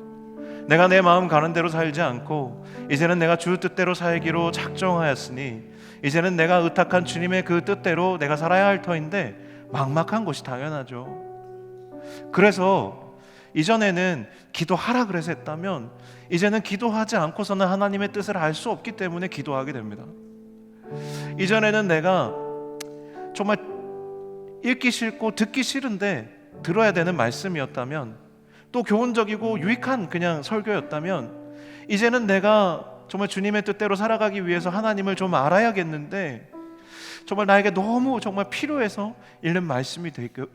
내가 내 마음 가는 대로 살지 않고 이제는 내가 주 뜻대로 살기로 작정하였으니 이제는 내가 의탁한 주님의 그 뜻대로 내가 살아야 할 터인데 막막한 것이 당연하죠. 그래서 이전에는 기도하라 그래서 했다면 이제는 기도하지 않고서는 하나님의 뜻을 알 수 없기 때문에 기도하게 됩니다. 이전에는 내가 정말 읽기 싫고 듣기 싫은데 들어야 되는 말씀이었다면, 또 교훈적이고 유익한 그냥 설교였다면, 이제는 내가 정말 주님의 뜻대로 살아가기 위해서 하나님을 좀 알아야겠는데 정말 나에게 너무 정말 필요해서 읽는 말씀이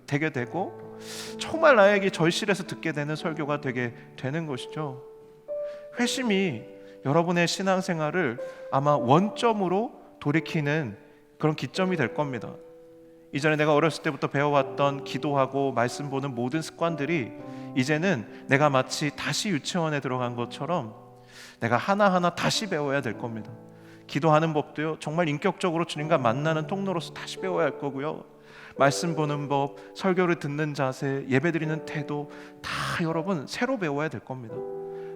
되게 되고 정말 나에게 절실해서 듣게 되는 설교가 되게 되는 것이죠. 회심이 여러분의 신앙생활을 아마 원점으로 돌이키는 그런 기점이 될 겁니다. 이전에 내가 어렸을 때부터 배워왔던 기도하고 말씀 보는 모든 습관들이 이제는 내가 마치 다시 유치원에 들어간 것처럼 내가 하나하나 다시 배워야 될 겁니다. 기도하는 법도요, 정말 인격적으로 주님과 만나는 통로로서 다시 배워야 할 거고요, 말씀 보는 법, 설교를 듣는 자세, 예배드리는 태도 다 여러분 새로 배워야 될 겁니다.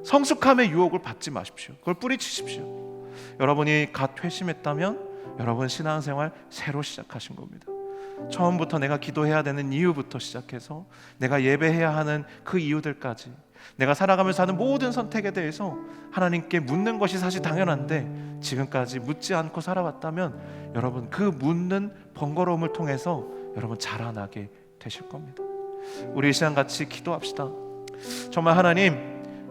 성숙함의 유혹을 받지 마십시오. 그걸 뿌리치십시오. 여러분이 갓 회심했다면 여러분 신앙생활 새로 시작하신 겁니다. 처음부터 내가 기도해야 되는 이유부터 시작해서 내가 예배해야 하는 그 이유들까지, 내가 살아가면서 하는 모든 선택에 대해서 하나님께 묻는 것이 사실 당연한데 지금까지 묻지 않고 살아왔다면 여러분 그 묻는 번거로움을 통해서 여러분 자라나게 되실 겁니다. 우리 이 시간 같이 기도합시다. 정말 하나님,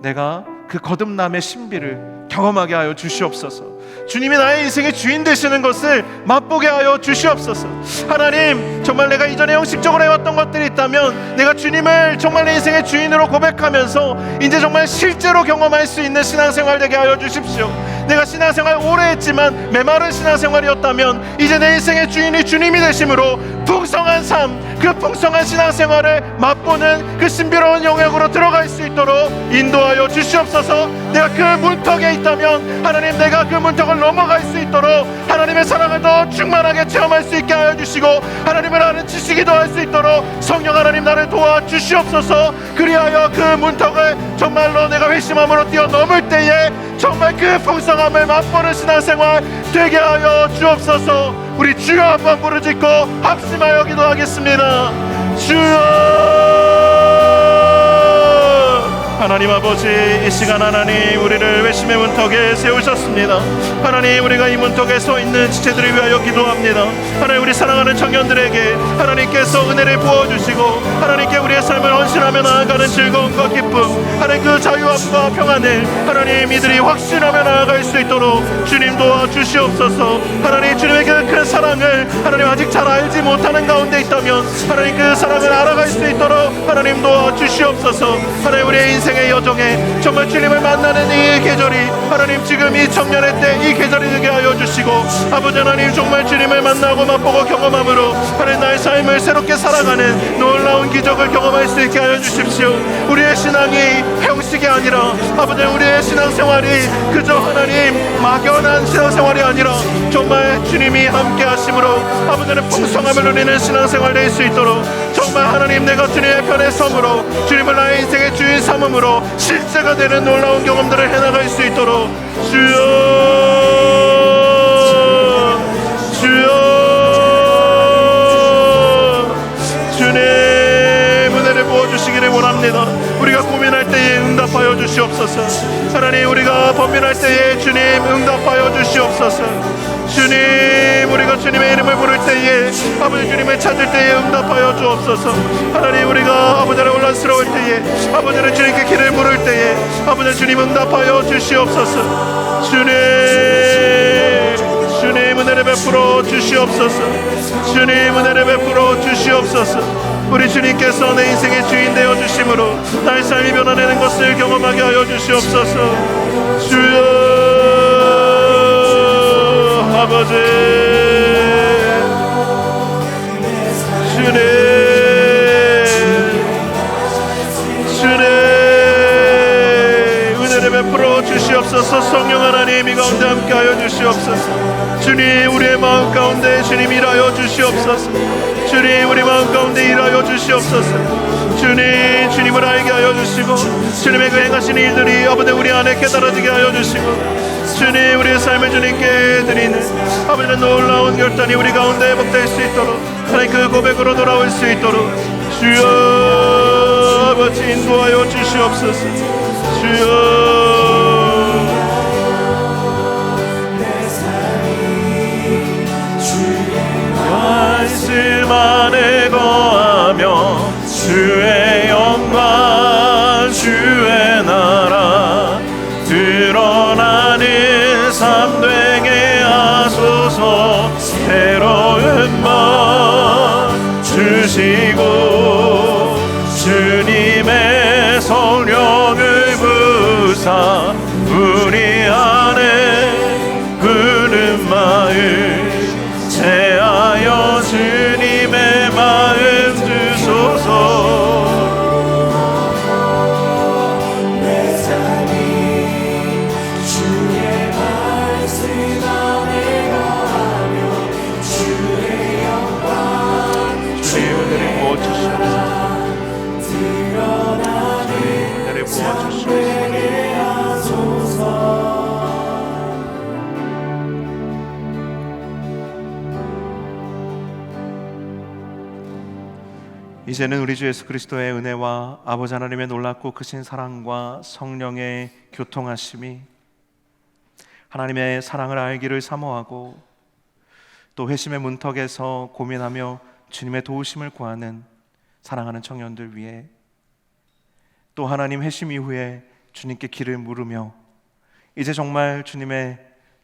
내가 그 거듭남의 신비를 경험하게 하여 주시옵소서. 주님이 나의 인생의 주인 되시는 것을 맛보게 하여 주시옵소서. 하나님, 정말 내가 이전에 형식적으로 해왔던 것들이 있다면 내가 주님을 정말 내 인생의 주인으로 고백하면서 이제 정말 실제로 경험할 수 있는 신앙생활 되게 하여 주십시오. 내가 신앙생활 오래 했지만 메마른 신앙생활이었다면 이제 내 인생의 주인이 주님이 되심으로 풍성한 삶, 그 풍성한 신앙생활을 맛보는 그 신비로운 영역으로 들어갈 수 있도록 인도하여 주시옵소서. 내가 그 문턱에 있다면 하나님, 내가 그 문턱을 넘어갈 수 있도록 하나님의 사랑을 더 충만하게 체험할 수 있게 하여 주시고 하나님을 아는 지식이 더할 수 있도록 성령 하나님 나를 도와 주시옵소서. 그리하여 그 문턱을 정말로 내가 회심함으로 뛰어넘을 때에 정말 그 풍성함을 맛보는 신앙생활 되게 하여 주옵소서. 우리 주여 한번 부르짖고 합심하여 기도하겠습니다. 주여, 하나님 아버지, 이 시간 하나님 우리를 회심의 문턱에 세우셨습니다. 하나님, 우리가 이 문턱에 서 있는 지체들을 위하여 기도합니다. 하나님, 우리 사랑하는 청년들에게 하나님께서 은혜를 부어주시고 하나님께 우리의 삶을 헌신하며 나아가는 즐거움과 기쁨, 하나님 그 자유함과 평안을 하나님 이들이 확신하며 나아갈 수 있도록 주님 도와주시옵소서. 하나님, 주님의 그 큰 사랑을 하나님 아직 잘 알지 못하는 가운데 있다면 하나님 그 사랑을 알아갈 수 있도록 하나님 도와주시옵소서. 하나님, 우리의 인생의 여정에 정말 주님을 만나는 이 계절이 하나님 지금 이 청년의 때 이 계절이 되게 하여 주시고, 아버지 하나님 정말 주님을 만나고 맛보고 경험함으로 하나님 나의 삶을 새롭게 살아가는 놀라운 기적을 경험할 수 있게 하여 주십시오. 우리의 신앙이 형식이 아니라 아버지, 우리의 신앙생활이 그저 하나님 막연한 신앙생활이 아니라 정말 주님이 함께 하심으로 아버지는 풍성함을 누리는 신앙생활 될 수 있도록, 정말 하나님 내가 주님의 편에 섬으로 주님을 나의 인생의 주인 삼음으로 실제가 되는 놀라운 경험들을 해나갈 수 있도록 주여 주님 은혜를 부어주시기를 원합니다. 우리가 고민할 때에 응답하여 주시옵소서. 하나님, 우리가 번민할 때에 주님 응답하여 주시옵소서. 주님, 우리가 주님의 이름을 부를 때에 아버지 주님을 찾을 때에 응답하여 주옵소서. 하나님, 우리가 아버지를 혼란스러울 때에 아버지를 주님께 길을 물을 때에 아버지 주님 응답하여 주시옵소서. 주님 은혜를 베풀어 주시옵소서. 주님 은혜를 베풀어 주시옵소서. 우리 주님께서 내 인생의 주인 되어 주심으로 나의 삶이 변화되는 것을 경험하게 하여 주시옵소서. 주여 아버지, 주님 은혜를 베풀어 주시옵소서. 성령 하나님 이 가운데 함께하여 주시옵소서. 주님, 우리의 마음 가운데 주님 일하여 주시옵소서. 주님, 우리 마음 가운데 일하여 주시옵소서. 주님, 주님을 알게 하여 주시고 주님의 그 행하시는 일들이 아버지 우리 안에 깨달아지게 하여 주시고, 주님, 우리의 삶을 주님께 드리는 아버지의 놀라운 결단이 우리 가운데 회복될 수 있도록 하나님 그 고백으로 돌아올 수 있도록 주여 아버지 인도하여 주시옵소서. 주여 말씀 안에 거하며 주의 영광 주의 나라 드러나는 삶 되게 하소서. 새로운 마음 주시고 주님의 성령을 부사 우리 안에 부는 마음 새하여 주님의 마음 주소서. 내 삶이 주의 말씀 안에 거하며 주의 영광 주의 은혜를 부어주시옵소서. 드러나는 삶 되게 하소서. 이제는 우리 주 예수 그리스도의 은혜와 아버지 하나님의 놀랍고 크신 사랑과 성령의 교통하심이 하나님의 사랑을 알기를 사모하고 또 회심의 문턱에서 고민하며 주님의 도우심을 구하는 사랑하는 청년들 위해, 또 하나님 회심 이후에 주님께 길을 물으며 이제 정말 주님의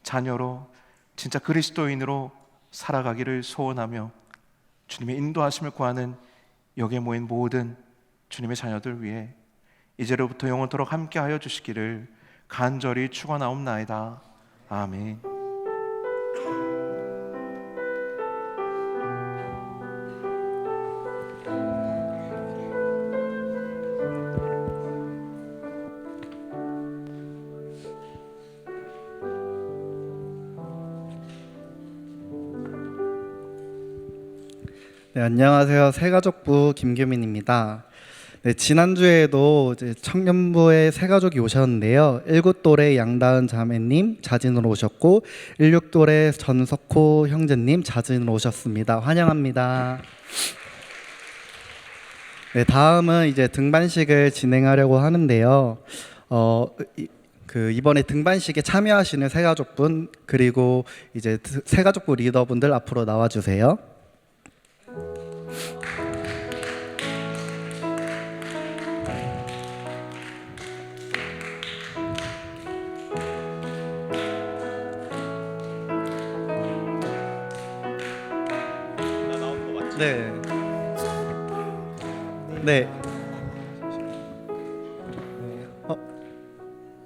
자녀로 진짜 그리스도인으로 살아가기를 소원하며 주님의 인도하심을 구하는 여기에 모인 모든 주님의 자녀들 위해 이제로부터 영원토록 함께하여 주시기를 간절히 축원하옵나이다. 아멘. 네, 안녕하세요. 새가족부 김규민입니다. 네, 지난주에도 이제 청년부의 새가족이 오셨는데요. 19돌의 양다은 자매님 자진으로 오셨고 16돌의 전석호 형제님 자진으로 오셨습니다. 환영합니다. 네, 다음은 이제 등반식을 진행하려고 하는데요. 이번에 등반식에 참여하시는 새가족분 그리고 이제 새가족부 리더분들 앞으로 나와 주세요. 네. 네.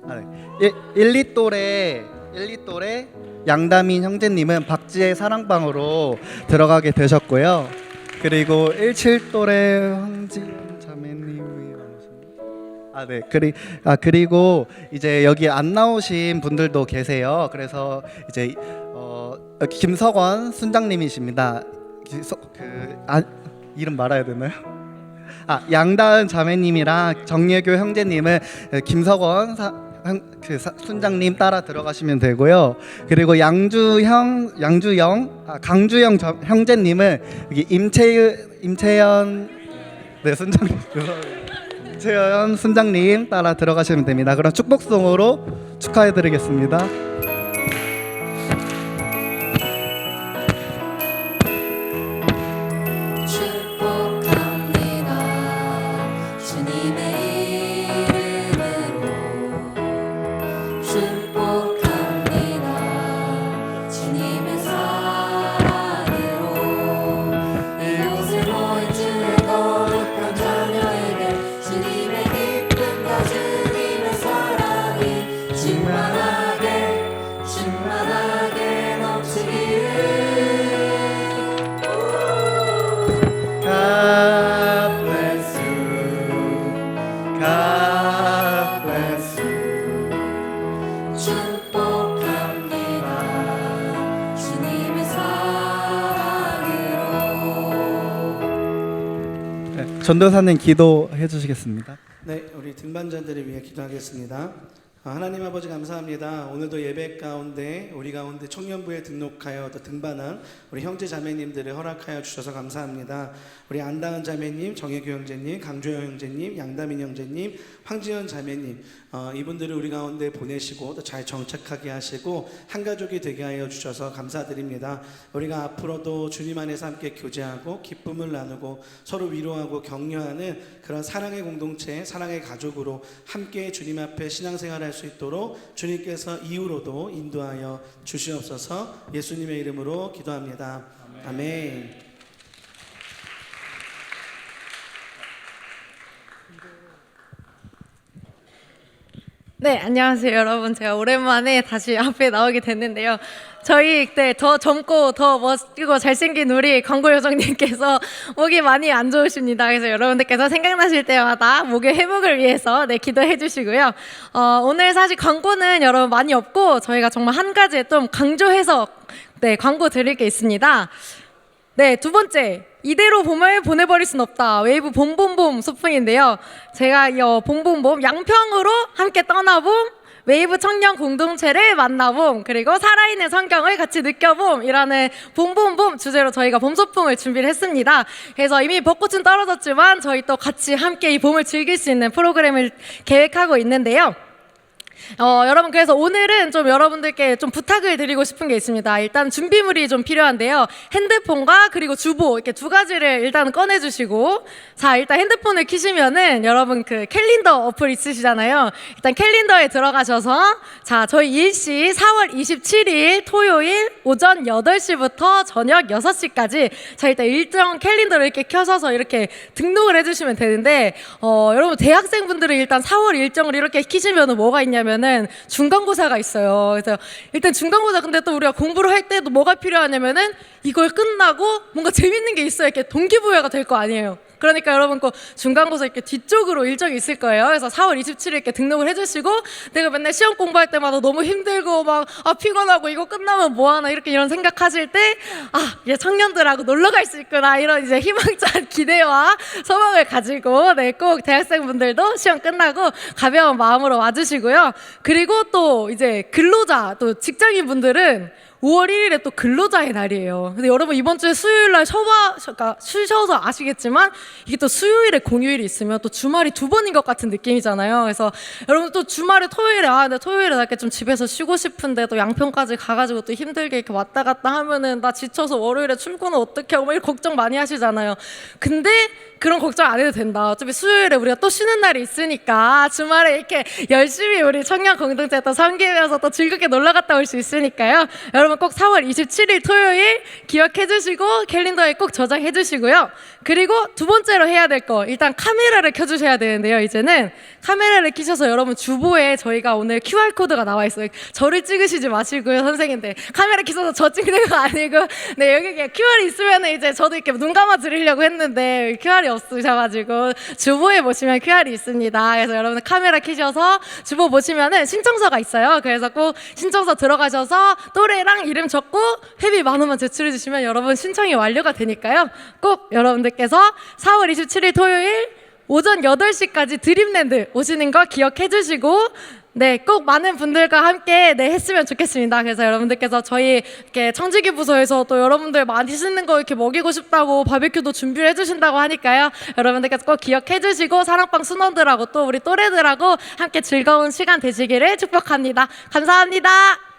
네. 1, 2또래 양다민 형제님은 박지혜 사랑방으로 들어가게 되셨고요. 그리고 17또래 황진 자매님이 네. 그리고 이제 여기 안 나오신 분들도 계세요. 그래서 이제 김석원 순장님이십니다. 이름 말아야 되나요? 양다은 자매님이랑 정예교 형제님은 김석원 순장님 따라 들어가시면 되고요. 그리고 강주영 형제님은 여기 임채연 순장님 임채연 순장님 따라 들어가시면 됩니다. 그럼 축복송으로 축하해드리겠습니다. 전도사님 기도해 주시겠습니다. 네, 우리 등반자들을 위해 기도하겠습니다. 하나님 아버지 감사합니다. 오늘도 예배 가운데 우리 가운데 청년부에 등록하여 또 등반한 우리 형제 자매님들을 허락하여 주셔서 감사합니다. 우리 안다은 자매님, 정혜교 형제님, 강조영 형제님, 양다민 형제님, 황지연 자매님 이분들을 우리 가운데 보내시고 또 잘 정착하게 하시고 한 가족이 되게 하여 주셔서 감사드립니다. 우리가 앞으로도 주님 안에서 함께 교제하고 기쁨을 나누고 서로 위로하고 격려하는 그런 사랑의 공동체, 사랑의 가족으로 함께 주님 앞에 신앙생활할 수 있도록 주님께서 이후로도 인도하여 주시옵소서. 예수님의 이름으로 기도합니다. 아멘. 네, 안녕하세요 여러분. 제가 오랜만에 다시 앞에 나오게 됐는데요. 저희 더 젊고 더 멋지고 잘생긴 우리 광고 요정님께서 목이 많이 안 좋으십니다. 그래서 여러분들께서 생각나실 때마다 목의 회복을 위해서 기도해 주시고요. 오늘 사실 광고는 여러분 많이 없고 저희가 정말 한 가지 좀 강조해서 광고 드릴 게 있습니다. 네, 두 번째, 이대로 봄을 보내버릴 순 없다. 웨이브 봄봄봄 소풍인데요. 제가 이 봄봄봄 양평으로 함께 떠나봄, 웨이브 청년 공동체를 만나봄, 그리고 살아있는 성경을 같이 느껴봄이라는 봄봄봄 주제로 저희가 봄 소풍을 준비를 했습니다. 그래서 이미 벚꽃은 떨어졌지만 저희 또 같이 함께 이 봄을 즐길 수 있는 프로그램을 계획하고 있는데요. 여러분, 그래서 오늘은 좀 여러분들께 좀 부탁을 드리고 싶은 게 있습니다. 일단 준비물이 좀 필요한데요. 핸드폰과 그리고 주보 이렇게 두 가지를 일단 꺼내주시고, 자, 일단 핸드폰을 켜시면은 여러분 그 캘린더 어플 있으시잖아요. 일단 캘린더에 들어가셔서 자, 저희 일시 4월 27일 토요일 오전 8시부터 저녁 6시까지 자, 일단 일정 캘린더를 이렇게 켜셔서 이렇게 등록을 해주시면 되는데 여러분 대학생분들은 일단 4월 일정을 이렇게 켜시면은 뭐가 있냐면 중간고사가 있어요. 그래서 일단 중간고사 근데 또 우리가 공부를 할 때도 뭐가 필요하냐면은 이걸 끝나고 뭔가 재밌는 게 있어야 이렇게 동기부여가 될 거 아니에요. 그러니까 여러분 그 중간고사 이렇게 뒤쪽으로 일정이 있을 거예요. 그래서 4월 27일 이렇게 등록을 해주시고 내가 맨날 시험 공부할 때마다 너무 힘들고 막 피곤하고 이거 끝나면 뭐하나 이런 생각하실 때 이제 청년들하고 놀러 갈 수 있구나 이런 이제 희망찬 기대와 소망을 가지고 꼭 대학생분들도 시험 끝나고 가벼운 마음으로 와주시고요. 그리고 또 이제 근로자 또 직장인분들은 5월 1일에 또 근로자의 날이에요. 근데 여러분 이번 주에 수요일 날 쉬셔서 아시겠지만 이게 또 수요일에 공휴일이 있으면 또 주말이 두 번인 것 같은 느낌이잖아요. 그래서 여러분 또 주말에 토요일에 근데 토요일에 나 이렇게 좀 집에서 쉬고 싶은데 또 양평까지 가가지고 또 힘들게 이렇게 왔다 갔다 하면은 나 지쳐서 월요일에 출근은 어떻게 하고 막 이렇게 걱정 많이 하시잖아요. 근데 그런 걱정 안 해도 된다. 어차피 수요일에 우리가 또 쉬는 날이 있으니까 주말에 이렇게 열심히 우리 청년 공동체 또 섬기면서 또 즐겁게 놀러 갔다 올 수 있으니까요. 여러분 꼭 4월 27일 토요일 기억해 주시고 캘린더에 꼭 저장해 주시고요. 그리고 두 번째로 해야 될 거, 일단 카메라를 켜주셔야 되는데요. 이제는 카메라를 켜셔서 여러분 주보에 저희가 오늘 QR코드가 나와 있어요. 저를 찍으시지 마시고요, 선생님들. 카메라 켜서 저 찍는 거 아니고, 네, 여기 그냥 QR이 있으면 이제 저도 이렇게 눈 감아 드리려고 했는데 QR이 없으셔가지고 주보에 보시면 QR이 있습니다. 그래서 여러분 카메라 켜셔서 주보 보시면은 신청서가 있어요. 그래서 꼭 신청서 들어가셔서 또래랑 이름 적고 회비 10,000원만 제출해 주시면 여러분 신청이 완료가 되니까요. 꼭 여러분들께서 4월 27일 토요일 오전 8시까지 드림랜드 오시는 거 기억해 주시고, 네, 꼭 많은 분들과 함께 했으면 좋겠습니다. 그래서 여러분들께서 저희 이렇게 청지기 부서에서 또 여러분들 맛있는 거 이렇게 먹이고 싶다고 바비큐도 준비를 해주신다고 하니까요. 여러분들께서 꼭 기억해 주시고 사랑방 순원들하고 또 우리 또래들하고 함께 즐거운 시간 되시기를 축복합니다. 감사합니다.